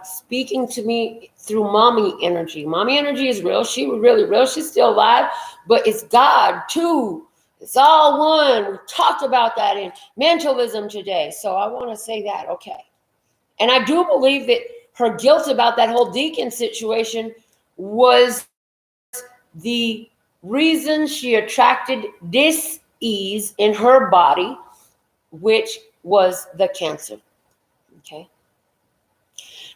speaking to me through mommy energy. Mommy energy is real. She was really real. She's still alive, but it's God too. It's all one. We talked about that in mentalism today. So I want to say that, okay. And I do believe that her guilt about that whole deacon situation was the reason she attracted dis-ease in her body, which was the cancer. Okay.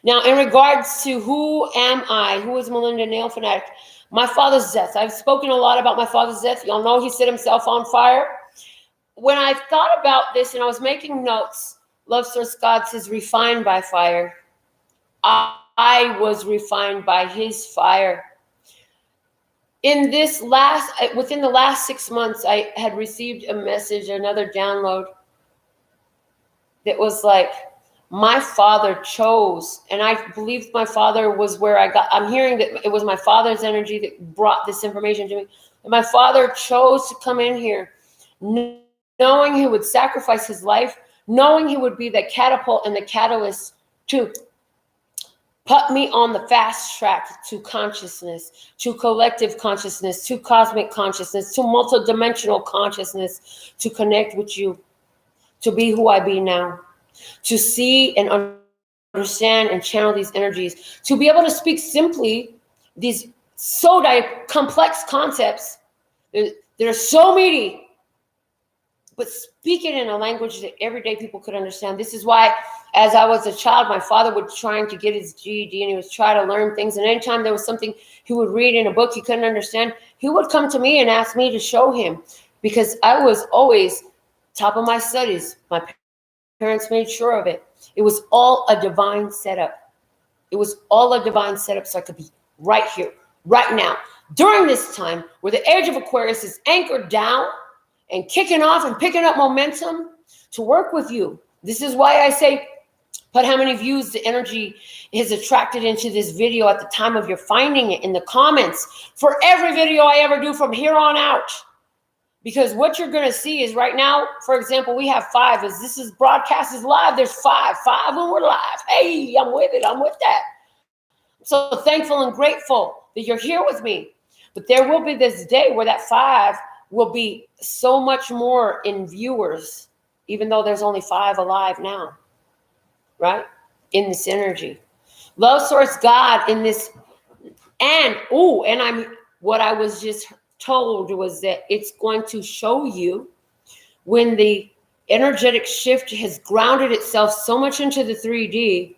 Now, in regards to who am I, who is Melinda NailFanatic, my father's death. I've spoken a lot about my father's death. Y'all know he set himself on fire. When I thought about this and I was making notes, Love Source God says, refined by fire. I was refined by his fire. Within the last 6 months, I had received a message, another download that was like, my father chose, and I believe my father was where I'm hearing that it was my father's energy that brought this information to me. And my father chose to come in here knowing he would sacrifice his life, knowing he would be the catapult and the catalyst to put me on the fast track to consciousness, to collective consciousness, to cosmic consciousness, to multidimensional consciousness, to connect with you, to be who I be now, to see and understand and channel these energies, to be able to speak simply these so complex concepts that are so meaty, but speak it in a language that everyday people could understand. This is why, as I was a child, my father was trying to get his GED and he was trying to learn things. And anytime there was something he would read in a book he couldn't understand, he would come to me and ask me to show him, because I was always top of my studies. My parents made sure of it. It was all a divine setup. It was all a divine setup so I could be right here, right now, during this time where the age of Aquarius is anchored down and kicking off and picking up momentum to work with you. This is why I say, put how many views the energy is attracted into this video at the time of your finding it in the comments for every video I ever do from here on out. Because what you're going to see is right now, for example, we have 5. As this is broadcast is live, there's 5 when we're live. Hey, I'm with it. I'm with that. So thankful and grateful that you're here with me. But there will be this day where that 5 will be so much more in viewers, even though there's only 5 alive now, right? In this energy. Love Source God in this. And what I was just told was that it's going to show you when the energetic shift has grounded itself so much into the 3D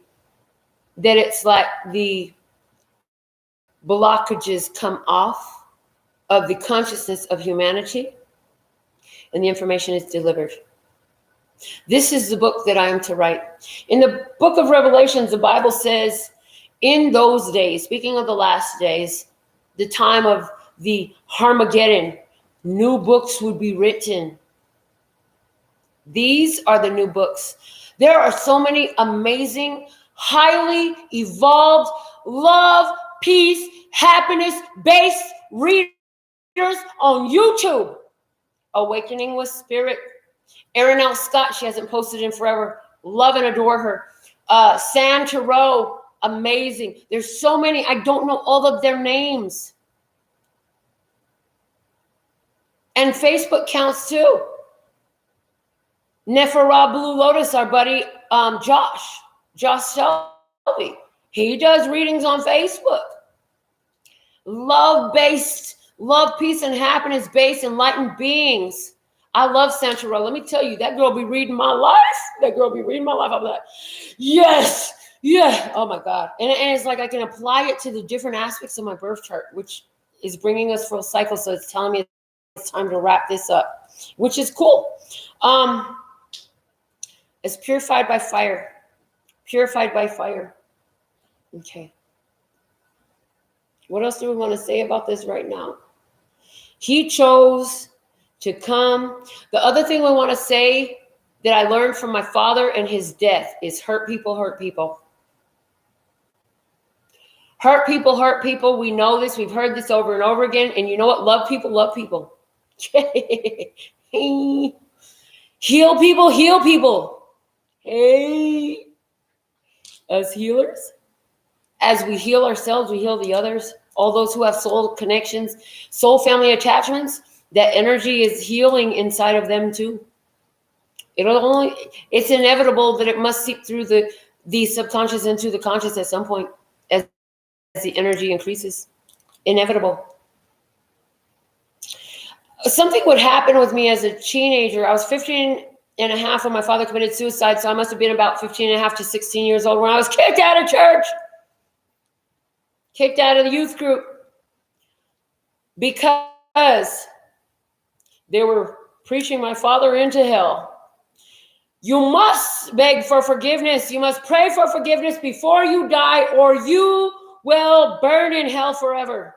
that it's like the blockages come off of the consciousness of humanity and the information is delivered. This is the book that I am to write. In the book of Revelations, the Bible says, in those days, speaking of the last days, the time of the Armageddon, new books would be written. These are the new books. There are so many amazing, highly evolved, love, peace, happiness-based readers on YouTube. Awakening with Spirit. Erin L. Scott, she hasn't posted in forever. Love and adore her. San Tarot, amazing. There's so many. I don't know all of their names. And Facebook counts too. Nephara Blue Lotus, our buddy Josh Shelby. He does readings on Facebook. Love, peace, and happiness-based enlightened beings. I love Sandra Rowe. Let me tell you, that girl be reading my life. I'm like, yes, yeah. Oh my God. And it's like I can apply it to the different aspects of my birth chart, which is bringing us full cycle. So it's telling me it's time to wrap this up, which is cool. It's purified by fire. Purified by fire. Okay. What else do we want to say about this right now? He chose to come. The other thing we want to say that I learned from my father and his death is hurt people, hurt people. Hurt people, hurt people. We know this. We've heard this over and over again. And you know what? Love people, love people. Heal people, heal people. Hey. As healers, as we heal ourselves, we heal the others. All those who have soul connections, soul family attachments, that energy is healing inside of them too. It's inevitable that it must seep through the subconscious into the conscious at some point as the energy increases. Inevitable. Something would happen with me as a teenager. I was 15 and a half when my father committed suicide, so I must have been about 15 and a half to 16 years old when I was kicked out of church. Kicked out of the youth group because they were preaching my father into hell. You must beg for forgiveness. You must pray for forgiveness before you die, or you will burn in hell forever.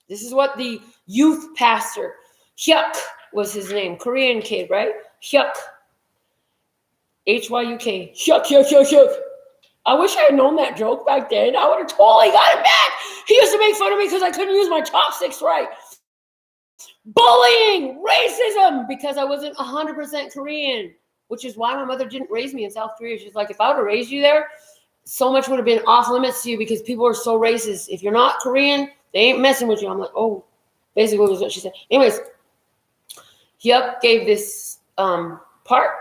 This is what the youth pastor, Hyuk was his name, Korean kid, right? Hyuk. Hyuk. Hyuk. I wish I had known that joke back then. I would have totally got it back. He used to make fun of me because I couldn't use my chopsticks right. Bullying, racism, because I wasn't 100% Korean, which is why my mother didn't raise me in South Korea. She's like, if I would have raised you there, so much would have been off limits to you because people are so racist. If you're not Korean, they ain't messing with you. I'm like, oh, basically was what she said. Anyways, Hyuk gave this part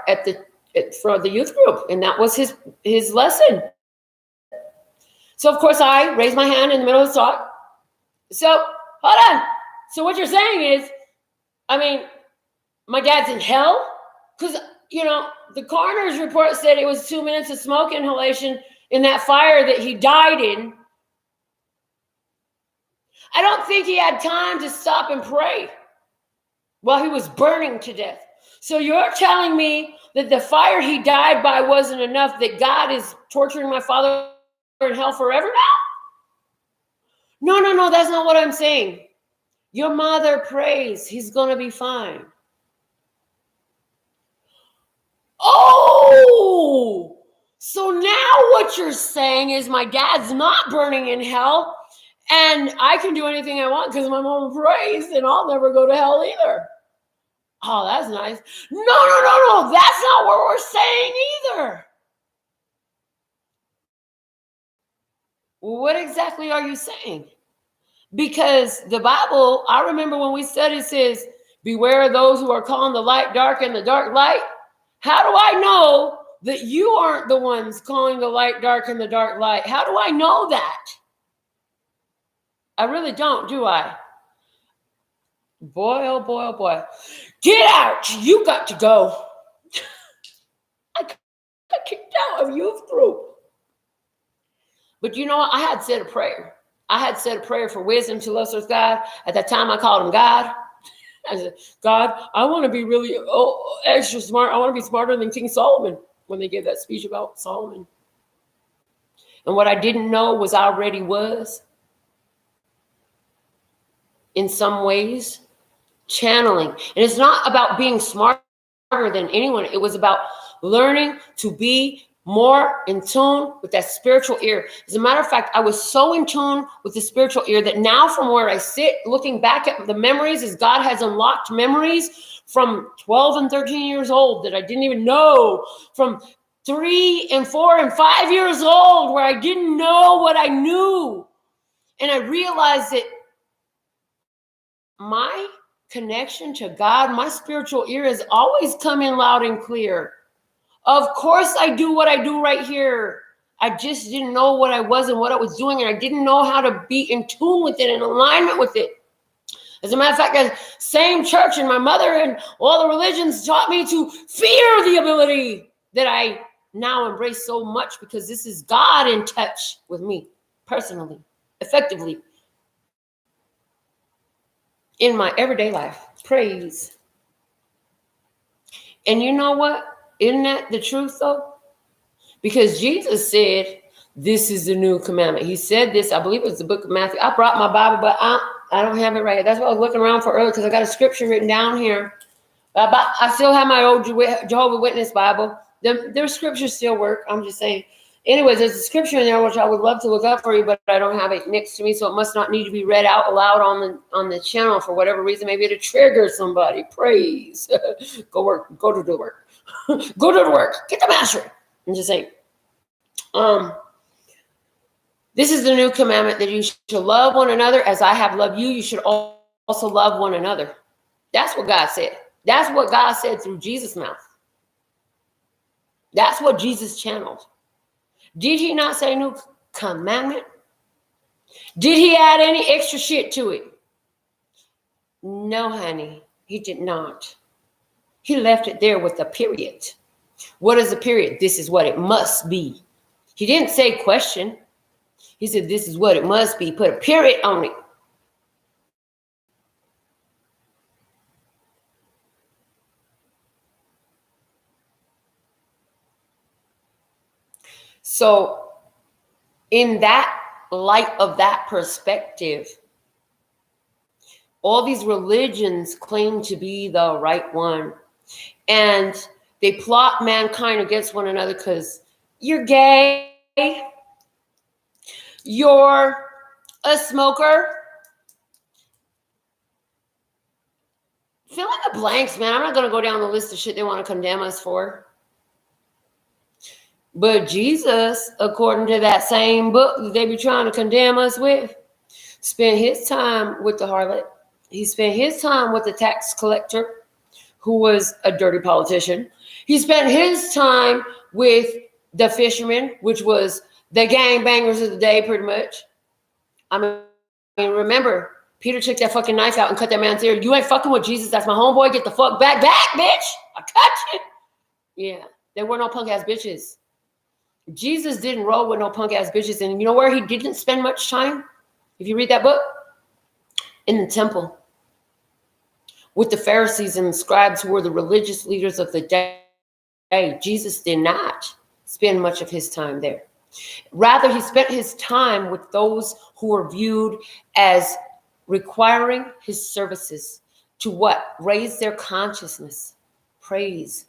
for the youth group, and that was his lesson. So, of course, I raised my hand in the middle of the talk. So, hold on. So what you're saying is, I mean, my dad's in hell? Because, the coroner's report said it was 2 minutes of smoke inhalation in that fire that he died in. I don't think he had time to stop and pray while he was burning to death. So you're telling me that the fire he died by wasn't enough, that God is torturing my father in hell forever now? No, that's not what I'm saying. Your mother prays, he's going to be fine. Oh, so now what you're saying is my dad's not burning in hell and I can do anything I want because my mom prays and I'll never go to hell either. Oh, that's nice. No. That's not what we're saying either. What exactly are you saying? Because the Bible, I remember when we studied, it says, beware of those who are calling the light dark and the dark light. How do I know that you aren't the ones calling the light dark and the dark light? How do I know that? I really don't, do I? Boy, oh boy, oh boy. Get out. You got to go. I got kicked out of youth group. But you know what? I had said a prayer. I had said a prayer for wisdom to Lucifer's God. At that time, I called him God. I said, God, I want to be really extra smart. I want to be smarter than King Solomon when they gave that speech about Solomon. And what I didn't know was I already was, in some ways, channeling. And it's not about being smarter than anyone. It was about learning to be more in tune with that spiritual ear. As a matter of fact, I was so in tune with the spiritual ear that now from where I sit, looking back at the memories, as God has unlocked memories from 12 and 13 years old that I didn't even know, from 3 and 4 and 5 years old where I didn't know what I knew. And I realized that my connection to God, my spiritual ear has always come in loud and clear. Of course I do what I do right here. I just didn't know what I was and what I was doing, and I didn't know how to be in tune with it, in alignment with it. As a matter of fact, the same church and my mother and all the religions taught me to fear the ability that I now embrace so much, because this is God in touch with me personally, effectively, in my everyday life. Praise. And you know what? Isn't that the truth though? Because Jesus said, this is the new commandment. He said this, I believe it was the book of Matthew. I brought my Bible, but I don't have it right here. That's what I was looking around for earlier, because I got a scripture written down here. I still have my old Jehovah's Witness Bible. Their scriptures still work. I'm just saying. Anyways, there's a scripture in there which I would love to look up for you, but I don't have it next to me, so it must not need to be read out loud on the channel for whatever reason. Maybe it'll trigger somebody. Praise. Go work. Go to the work. Go to the work. Get the mastery. I'm just saying. This is the new commandment, that you should love one another as I have loved you. You should also love one another. That's what God said. That's what God said through Jesus' mouth. That's what Jesus channeled. Did he not say new commandment? Did he add any extra shit to it? No, honey, he did not. He left it there with a period. What is a period? This is what it must be. He didn't say question. He said, this is what it must be. Put a period on it. So in that light of that perspective, all these religions claim to be the right one. And they plot mankind against one another because you're gay, you're a smoker. Fill in the blanks, man. I'm not going to go down the list of shit they want to condemn us for. But Jesus, according to that same book that they be trying to condemn us with, spent his time with the harlot. He spent his time with the tax collector, who was a dirty politician. He spent his time with the fishermen, which was the gangbangers of the day, pretty much. I mean, remember, Peter took that fucking knife out and cut that man's ear. You ain't fucking with Jesus. That's my homeboy. Get the fuck back, bitch. I cut you. Yeah, there were no punk ass bitches. Jesus didn't roll with no punk ass bitches. And you know where he didn't spend much time? If you read that book, in the temple with the Pharisees and the scribes, who were the religious leaders of the day. Jesus did not spend much of his time there. Rather, he spent his time with those who were viewed as requiring his services to what? Raise their consciousness. Praise.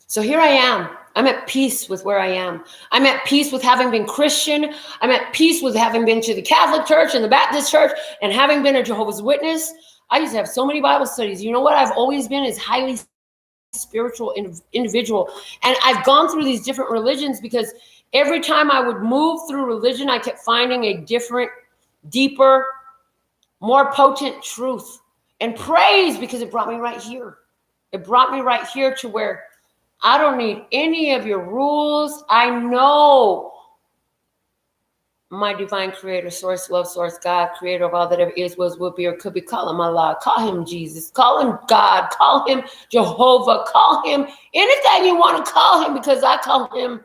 So here I am. I'm at peace with where I am. I'm at peace with having been Christian. I'm at peace with having been to the Catholic Church and the Baptist Church and having been a Jehovah's Witness. I used to have so many Bible studies. You know what I've always been is highly spiritual individual. And I've gone through these different religions because every time I would move through religion, I kept finding a different, deeper, more potent truth. And praise, because it brought me right here. It brought me right here to where I don't need any of your rules. I know my divine creator, source, love source, God, creator of all that ever is, was, will be, or could be. Call him Allah, call him Jesus, call him God, call him Jehovah, call him anything you want to call him, because I call him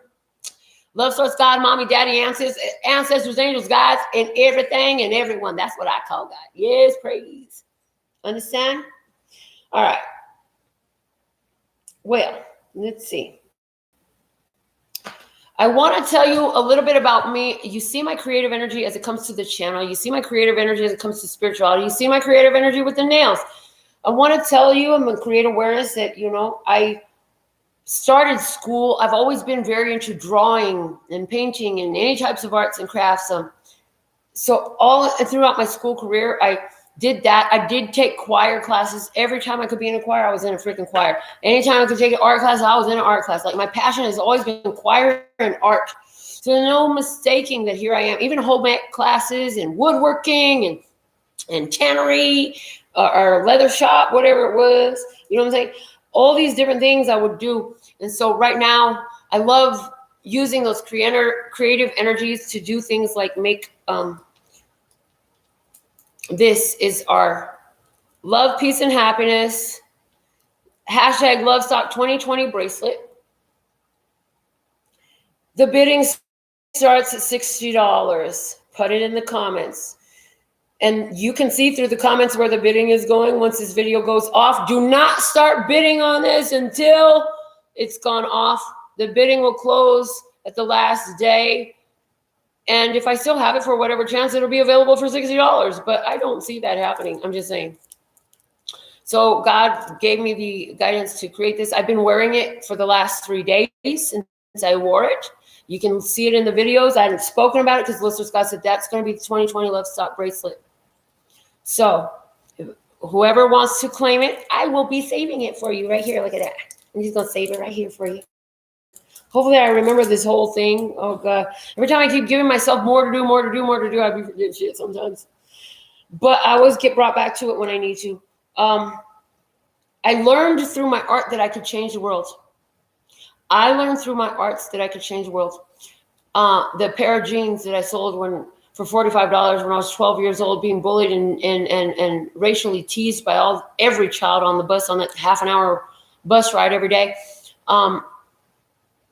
love source, God, mommy, daddy, ancestors, angels, guides, and everything and everyone. That's what I call God. Yes, praise. Understand? All right. Well, let's see. I want to tell you a little bit about me. You see my creative energy as it comes to the channel. You see my creative energy as it comes to spirituality. You see my creative energy with the nails. I want to tell you, I'm going to create awareness that, you know, I started school. I've always been very into drawing and painting and any types of arts and crafts. So all throughout my school career, I did that. I did take choir classes. Every time I could be in a choir, I was in a freaking choir. Anytime I could take an art class, I was in an art class. Like, my passion has always been choir and art. So no mistaking that here I am. Even home ec classes and woodworking and tannery or leather shop, whatever it was. You know what I'm saying? all these different things I would do. And so right now, I love using those creative energies to do things like make, this is our love, peace, and happiness, hashtag Lovestock 2020 bracelet. The bidding starts at $60. Put it in the comments. And you can see through the comments where the bidding is going once this video goes off. Do not start bidding on this until it's gone off. The bidding will close at the last day. And if I still have it for whatever chance, it'll be available for $60. But I don't see that happening. I'm just saying. So God gave me the guidance to create this. I've been wearing it for the last 3 days since I wore it. You can see it in the videos. I haven't spoken about it because Listener Scott said that's going to be the 2020 Lovestock bracelet. So whoever wants to claim it, I will be saving it for you right here. Look at that. I'm just going to save it right here for you. Hopefully I remember this whole thing. Oh, God. Every time I keep giving myself more to do, I be forgetting shit sometimes. But I always get brought back to it when I need to. I learned through my art that I could change the world. I learned through my arts that I could change the world. The pair of jeans that I sold for $45 when I was 12 years old, being bullied and racially teased by every child on the bus on that half an hour bus ride every day,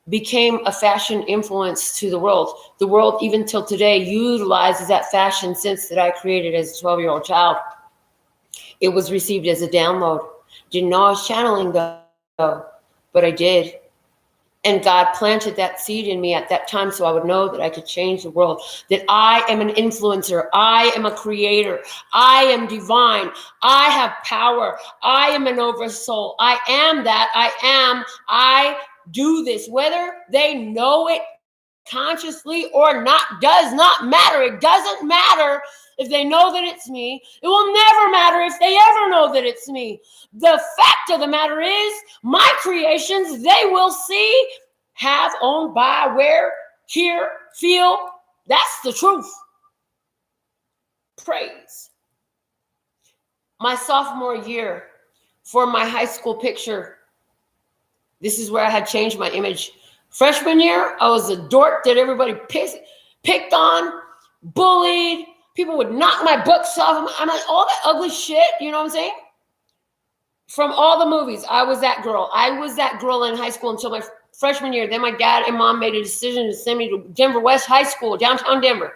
became a fashion influence to the world. The world, even till today, utilizes that fashion sense that I created as a 12-year-old child. It was received as a download. Didn't know I was channeling though, but I did. And God planted that seed in me at that time so I would know that I could change the world, that I am an influencer. I am a creator. I am divine. I have power. I am an oversoul. I am that. I do this. Whether they know it consciously or not does not matter. It doesn't matter if they know that it's me. It will never matter if they ever know that it's me. The fact of the matter is, my creations, they will see, have, own, buy, wear, hear, feel. That's the truth. Praise. My sophomore year, for my high school picture, this is where I had changed my image. Freshman year, I was a dork that everybody picked on, bullied. People would knock my books off. I'm like, all that ugly shit, you know what I'm saying? From all the movies, I was that girl. I was that girl in high school until my freshman year. Then my dad and mom made a decision to send me to Denver West High School, downtown Denver.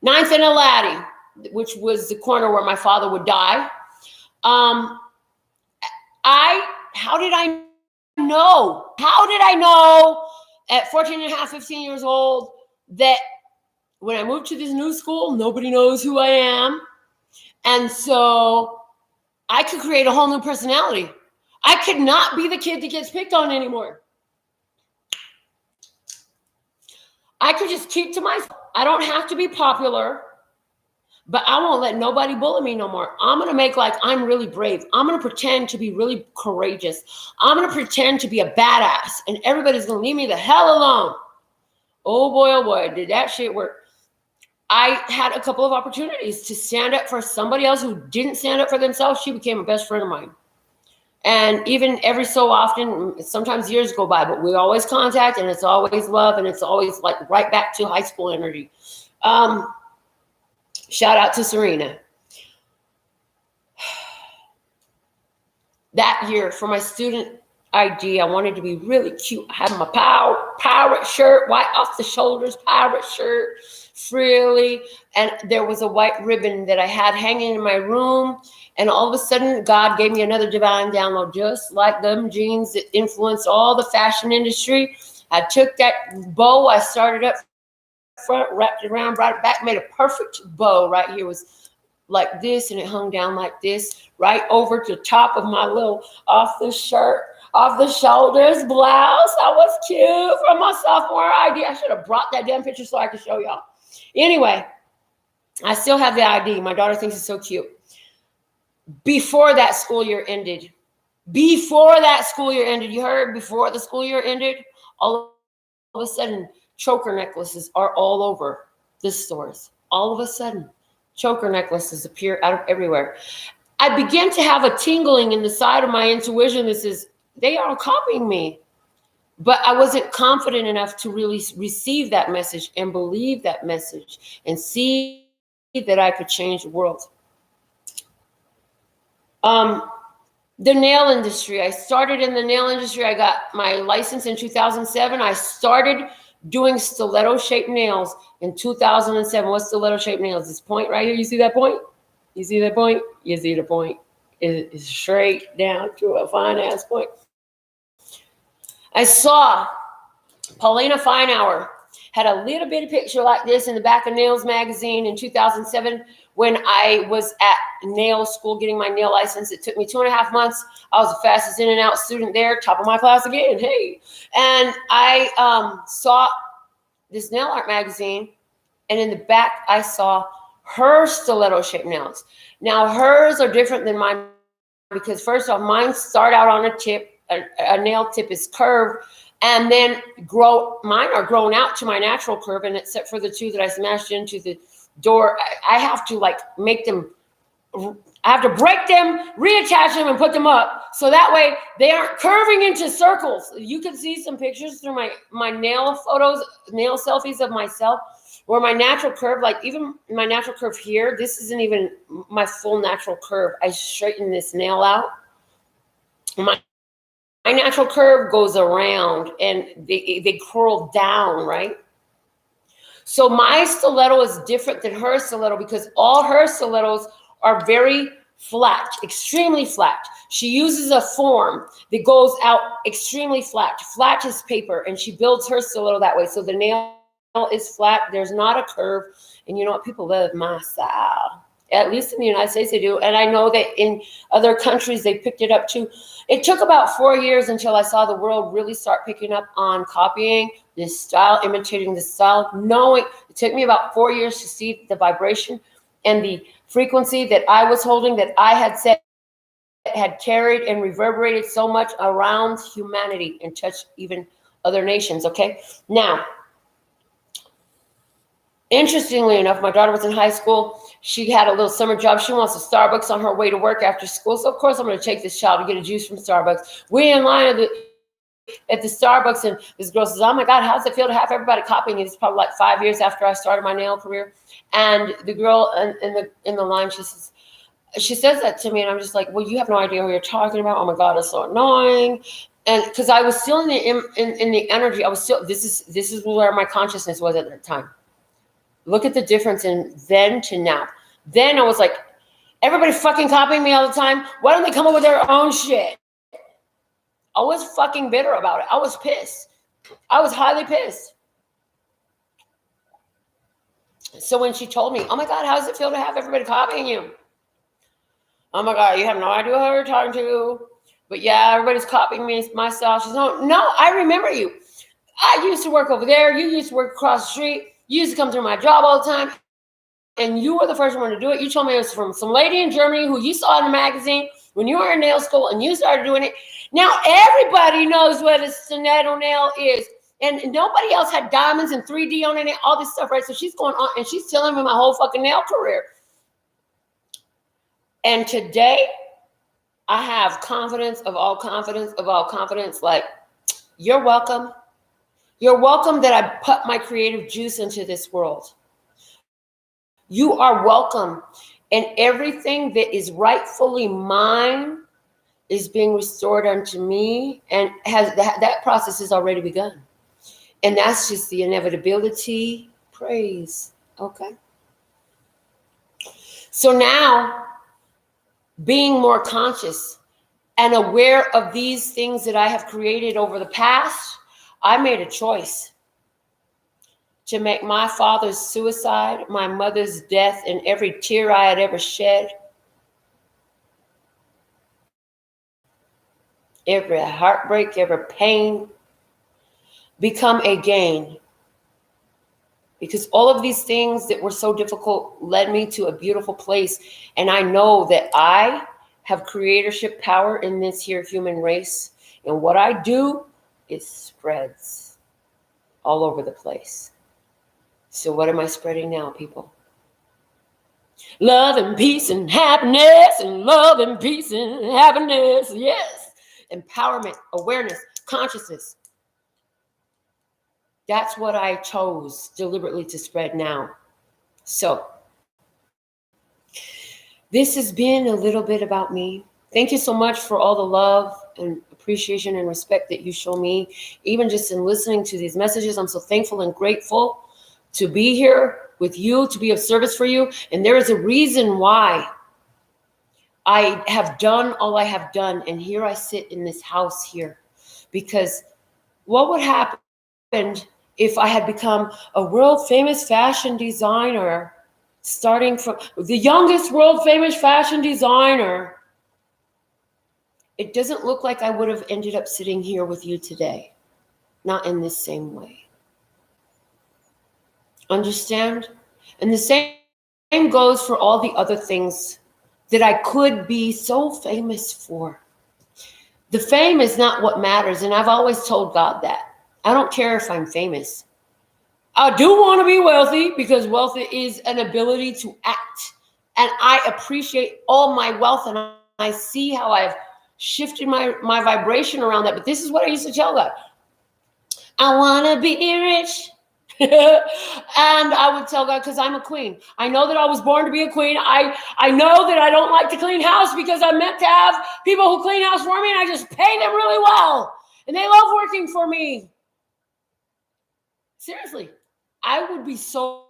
9th and Laddie, which was the corner where my father would die. How did I know? How did I know at 14 and a half, 15 years old that when I moved to this new school, nobody knows who I am? And so I could create a whole new personality. I could not be the kid that gets picked on anymore. I could just keep to myself. I don't have to be popular, but I won't let nobody bully me no more. I'm going to make like I'm really brave. I'm going to pretend to be really courageous. I'm going to pretend to be a badass, and everybody's going to leave me the hell alone. Oh boy, did that shit work. I had a couple of opportunities to stand up for somebody else who didn't stand up for themselves. She became a best friend of mine. And even every so often, sometimes years go by, but we always contact, and it's always love, and it's always like right back to high school energy. Shout out to Serena. That year for my student ID, I wanted to be really cute. I had my pirate shirt, white off the shoulders, pirate shirt, frilly. And there was a white ribbon that I had hanging in my room. And all of a sudden, God gave me another divine download, just like them jeans that influenced all the fashion industry. I took that bow, I started up front, wrapped it around, brought it back, made a perfect bow right here. It was like this, and it hung down like this, right over to the top of my little off the shoulders blouse. I was cute from my sophomore ID. I should have brought that damn picture so I could show y'all. Anyway, I still have the ID. My daughter thinks it's so cute. Before that school year ended, you heard, before the school year ended, all of a sudden, choker necklaces are all over the stores. All of a sudden, choker necklaces appear out of everywhere. I began to have a tingling in the side of my intuition that says, they are copying me. But I wasn't confident enough to really receive that message and believe that message and see that I could change the world. The nail industry. I started in the nail industry. I got my license in 2007. I started doing stiletto-shaped nails in 2007. What's stiletto-shaped nails? This point right here. You see that point? You see that point? You see the point? It's straight down to a fine-ass point. I saw Paulina Feinauer had a little bitty picture like this in the back of Nails magazine in 2007 when I was at nail school getting my nail license. It took me 2.5 months. I was the fastest in and out student there, top of my class again. Hey, and I saw this nail art magazine, and in the back I saw her stiletto-shaped nails. Now hers are different than mine because first off, mine start out on a tip. A nail tip is curved, and then mine are grown out to my natural curve, and except for the two that I smashed into the door, I have to like make them, I have to break them, reattach them, and put them up, so that way they aren't curving into circles. You can see some pictures through my nail photos, nail selfies of myself, where my natural curve, like even my natural curve here, this isn't even my full natural curve. I straighten this nail out. My natural curve goes around and they curl down, right? So my stiletto is different than her stiletto because all her stilettos are very flat, extremely flat. She uses a form that goes out extremely flat as paper, and she builds her stiletto that way. So the nail is flat, there's not a curve, and you know what? People love my style. At least in the United States they do. And I know that in other countries they picked it up too. It took about 4 years until I saw the world really start picking up on copying this style, imitating this style. It took me about 4 years to see the vibration and the frequency that I was holding, that I had said, had carried and reverberated so much around humanity and touched even other nations. Okay. Now, interestingly enough, my daughter was in high school. She had a little summer job. She wants a Starbucks on her way to work after school. So, of course, I'm going to take this child to get a juice from Starbucks. We're in line at the Starbucks, and this girl says, oh, my God, how does it feel to have everybody copying you? It's probably like 5 years after I started my nail career. And the girl in the line, she says that to me, and I'm just like, well, you have no idea who you're talking about. Oh, my God, it's so annoying. And because I was still in the energy, I was still, this is where my consciousness was at that time. Look at the difference in then to now. Then I was like, everybody's fucking copying me all the time. Why don't they come up with their own shit? I was fucking bitter about it. I was pissed. I was highly pissed. So when she told me, oh my God, how does it feel to have everybody copying you? Oh my God, you have no idea who you're talking to. But yeah, everybody's copying me, my style. She's no, I remember you. I used to work over there. You used to work across the street. You used to come through my job all the time. And you were the first one to do it. You told me it was from some lady in Germany who you saw in the magazine when you were in nail school and you started doing it. Now everybody knows what a stiletto nail is. And nobody else had diamonds and 3D on it and all this stuff, right? So she's going on and she's telling me my whole fucking nail career. And today, I have confidence of all confidence of all confidence. Like, you're welcome. You're welcome that I put my creative juice into this world. You are welcome. And everything that is rightfully mine is being restored unto me, and has that process has already begun. And that's just the inevitability. Praise. Okay. So now, being more conscious and aware of these things that I have created over the past, I made a choice to make my father's suicide, my mother's death, and every tear I had ever shed, every heartbreak, every pain, become a gain. Because all of these things that were so difficult led me to a beautiful place. And I know that I have creatorship power in this here human race. And what I do, it spreads all over the place. So what am I spreading now, people? Love and peace and happiness, and love and peace and happiness. Yes. Empowerment, awareness, consciousness. That's what I chose deliberately to spread now. So this has been a little bit about me. Thank you so much for all the love and appreciation and respect that you show me. Even just in listening to these messages, I'm so thankful and grateful to be here with you, to be of service for you. And there is a reason why I have done all I have done. And here I sit in this house here. Because what would happen if I had become a world famous fashion designer, starting from the youngest world famous fashion designer? It doesn't look like I would have ended up sitting here with you today. Not in this same way. Understand? And the same goes for all the other things that I could be so famous for. The fame is not what matters. And I've always told God that. I don't care if I'm famous. I do want to be wealthy, because wealth is an ability to act. And I appreciate all my wealth, and I see how I've shifted my vibration around that. But this is what I used to tell God. I want to be rich. And I would tell God, because I'm a queen. I know that I was born to be a queen. I know that I don't like to clean house, because I'm meant to have people who clean house for me, and I just pay them really well. And they love working for me. Seriously, I would be so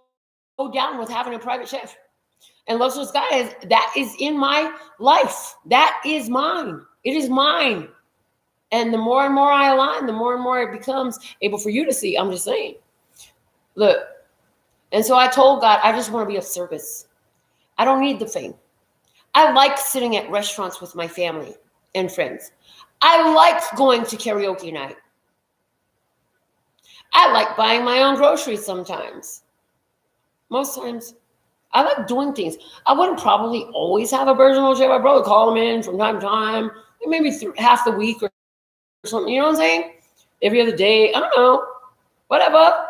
down with having a private chef. And Love Source God, that is in my life. That is mine. It is mine. And the more and more I align, the more and more it becomes able for you to see. I'm just saying. Look. And so I told God, I just want to be of service. I don't need the fame. I like sitting at restaurants with my family and friends. I like going to karaoke night. I like buying my own groceries sometimes. Most times. I like doing things. I wouldn't probably always have a personal chef. I'd probably call them in from time to time, maybe half the week or something. You know what I'm saying? Every other day. I don't know. Whatever.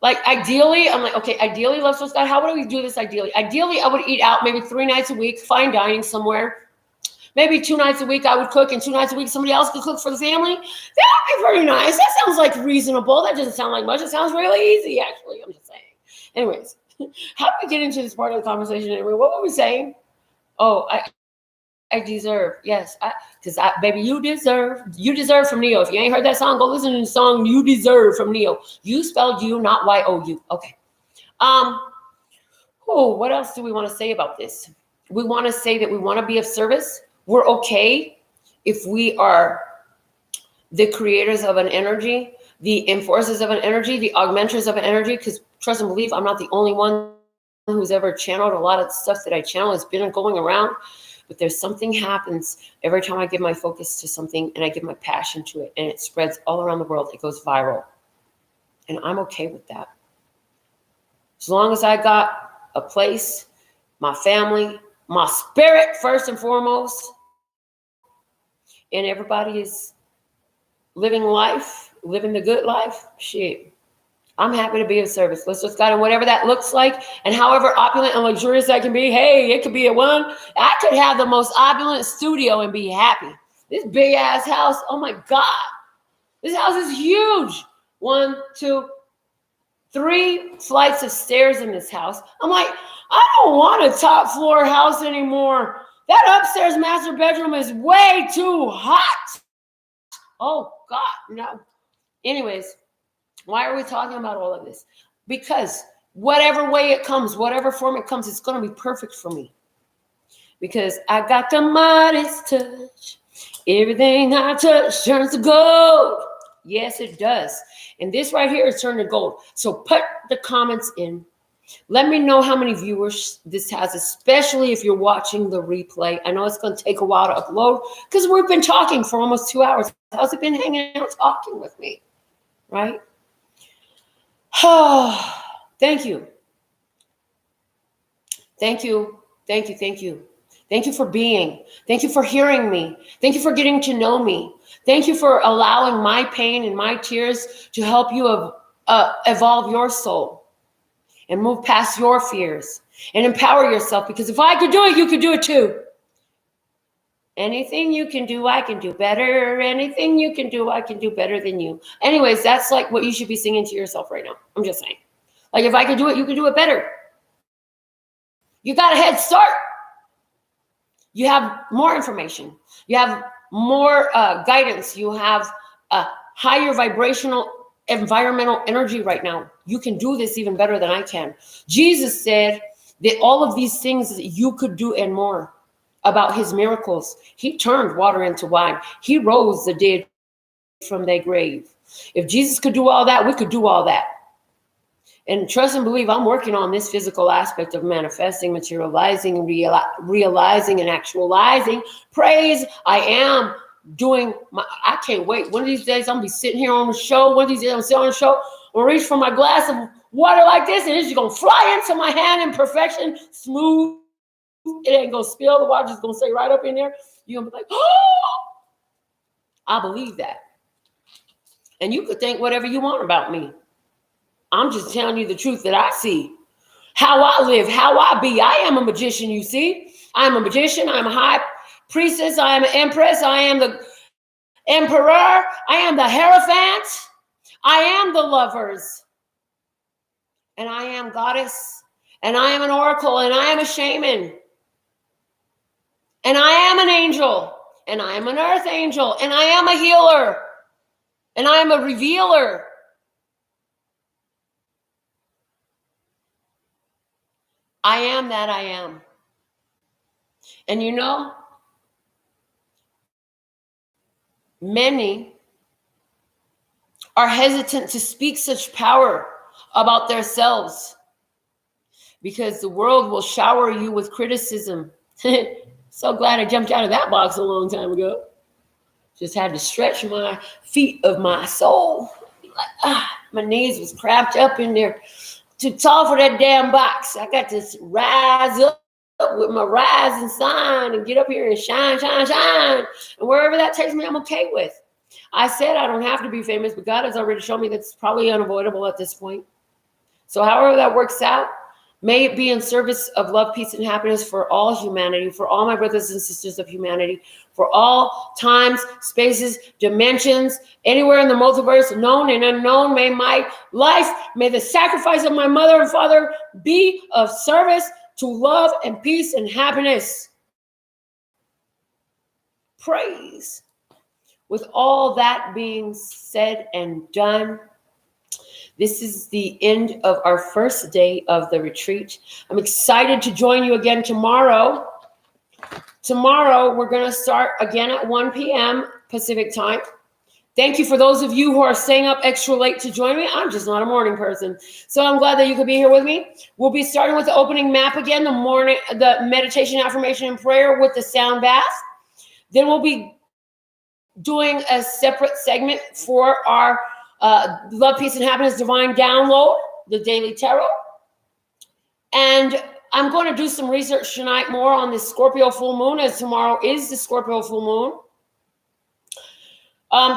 Like, ideally, I'm like, okay, ideally, Love Source God, how would we do this ideally? Ideally, I would eat out maybe 3 nights a week, fine dining somewhere. Maybe 2 nights a week I would cook, and 2 nights a week somebody else could cook for the family. That would be very nice. That sounds like reasonable. That doesn't sound like much. It sounds really easy, actually. I'm just saying. Anyways, how do we get into this part of the conversation anyway? What were we saying? Oh, I deserve. Yes, because baby, you deserve. You deserve from Neo. If you ain't heard that song, go listen to the song "You Deserve" from Neo. You spelled you, not Y-O-U. Okay. Oh, what else do we want to say about this? We want to say that we want to be of service. We're okay if we are the creators of an energy, the enforcers of an energy, the augmenters of an energy, because trust and believe, I'm not the only one who's ever channeled. A lot of stuff that I channel has been going around, but there's something happens every time I give my focus to something and I give my passion to it, and it spreads all around the world. It goes viral, and I'm okay with that. As long as I got a place, my family, my spirit first and foremost, and everybody is living life, living the good life, shit, I'm happy to be of service. Let's just God, and whatever that looks like, and however opulent and luxurious that can be. Hey, it could be a one. I could have the most opulent studio and be happy. This big ass house, oh my God. This house is huge. 1, 2, 3 flights of stairs in this house. I'm like, I don't want a top floor house anymore. That upstairs master bedroom is way too hot. Oh God, no. Anyways, why are we talking about all of this? Because whatever way it comes, whatever form it comes, it's going to be perfect for me. Because I got the Midas touch. Everything I touch turns to gold. Yes, it does. And this right here is turned to gold. So put the comments in. Let me know how many viewers this has, especially if you're watching the replay. I know it's going to take a while to upload because we've been talking for almost 2 hours. How's it been hanging out talking with me? Right? Oh, thank you. Thank you. Thank you. Thank you. Thank you for being. Thank you for hearing me. Thank you for getting to know me. Thank you for allowing my pain and my tears to help you evolve your soul and move past your fears and empower yourself, because if I could do it, you could do it too. Anything you can do, I can do better. Anything you can do, I can do better than you. Anyways, that's like what you should be singing to yourself right now. I'm just saying. Like, if I could do it, you could do it better. You got a head start. You have more information. You have more guidance. You have a higher vibrational environmental energy right now. You can do this even better than I can. Jesus said that all of these things that you could do and more. About his miracles. He turned water into wine. He rose the dead from their grave. If Jesus could do all that, we could do all that. And trust and believe, I'm working on this physical aspect of manifesting, materializing, realizing, and actualizing. Praise, I am doing I can't wait. One of these days, I'm going to be sitting here on the show. One of these days, I'm sitting on the show. I'm going to reach for my glass of water like this, and it's just going to fly into my hand in perfection, smooth. It ain't gonna spill. The water's gonna stay right up in there. You're gonna be like, oh, I believe that. And you could think whatever you want about me. I'm just telling you the truth that I see. How I live, how I be. I am a magician, you see. I'm a magician. I'm a high priestess. I am an empress. I am the emperor. I am the hierophant. I am the lovers. And I am goddess. And I am an oracle. And I am a shaman. And I am an angel, and I am an earth angel, and I am a healer, and I am a revealer. I am that I am. And you know, many are hesitant to speak such power about themselves because the world will shower you with criticism. So glad I jumped out of that box a long time ago. Just had to stretch my feet of my soul. My knees was cramped up in there. Too tall for that damn box. I got to rise up with my rising sign and get up here and shine, shine, shine. And wherever that takes me, I'm okay with. I said I don't have to be famous, but God has already shown me that's probably unavoidable at this point. So however that works out, may it be in service of love, peace, and happiness for all humanity, for all my brothers and sisters of humanity, for all times, spaces, dimensions, anywhere in the multiverse, known and unknown. May my life, may the sacrifice of my mother and father be of service to love and peace and happiness. Praise. With all that being said and done, this is the end of our first day of the retreat. I'm excited to join you again tomorrow. Tomorrow, we're going to start again at 1 p.m. Pacific time. Thank you for those of you who are staying up extra late to join me. I'm just not a morning person. So I'm glad that you could be here with me. We'll be starting with the opening map again, the meditation, affirmation, and prayer with the sound bath. Then we'll be doing a separate segment for our Love, Peace, and Happiness Divine Download, the Daily Tarot. And I'm going to do some research tonight more on this Scorpio full moon, as tomorrow is the Scorpio full moon.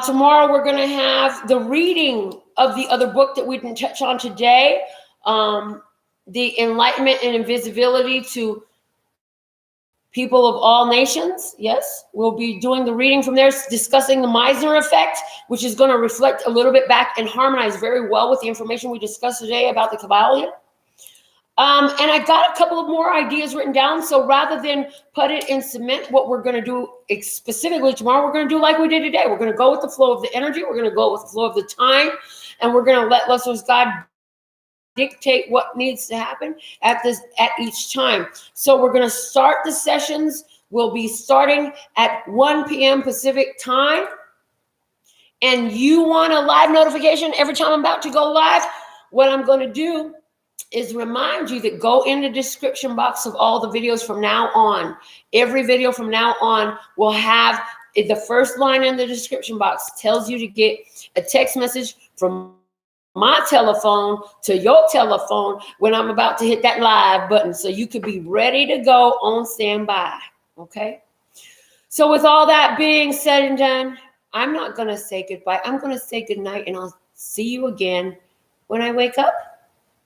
Tomorrow we're going to have the reading of the other book that we didn't touch on today, The Enlightenment and Invisibility to People of All Nations. Yes, we'll be doing the reading from there, discussing the Meisner effect, which is going to reflect a little bit back and harmonize very well with the information we discussed today about the Kabbalion. And I got a couple of more ideas written down. So rather than put it in cement, what we're going to do specifically tomorrow, we're going to do like we did today. We're going to go with the flow of the energy. We're going to go with the flow of the time. And we're going to let Luster's God dictate what needs to happen at each time. So we're going to start the sessions. We'll be starting at 1 p.m. Pacific time. And you want a live notification every time I'm about to go live? What I'm going to do is remind you that go in the description box of all the videos from now on. Every video from now on will have the first line in the description box tells you to get a text message from my telephone to your telephone when I'm about to hit that live button, so you could be ready to go on standby. Okay. So with all that being said and done, I'm not going to say goodbye. I'm going to say goodnight, and I'll see you again when I wake up.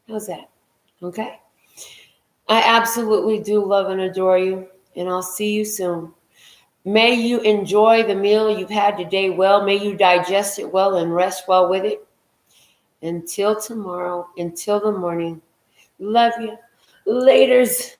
How's that? Okay. I absolutely do love and adore you, and I'll see you soon. May you enjoy the meal you've had today well. May you digest it well and rest well with it. Until tomorrow, until the morning. Love you. Laters.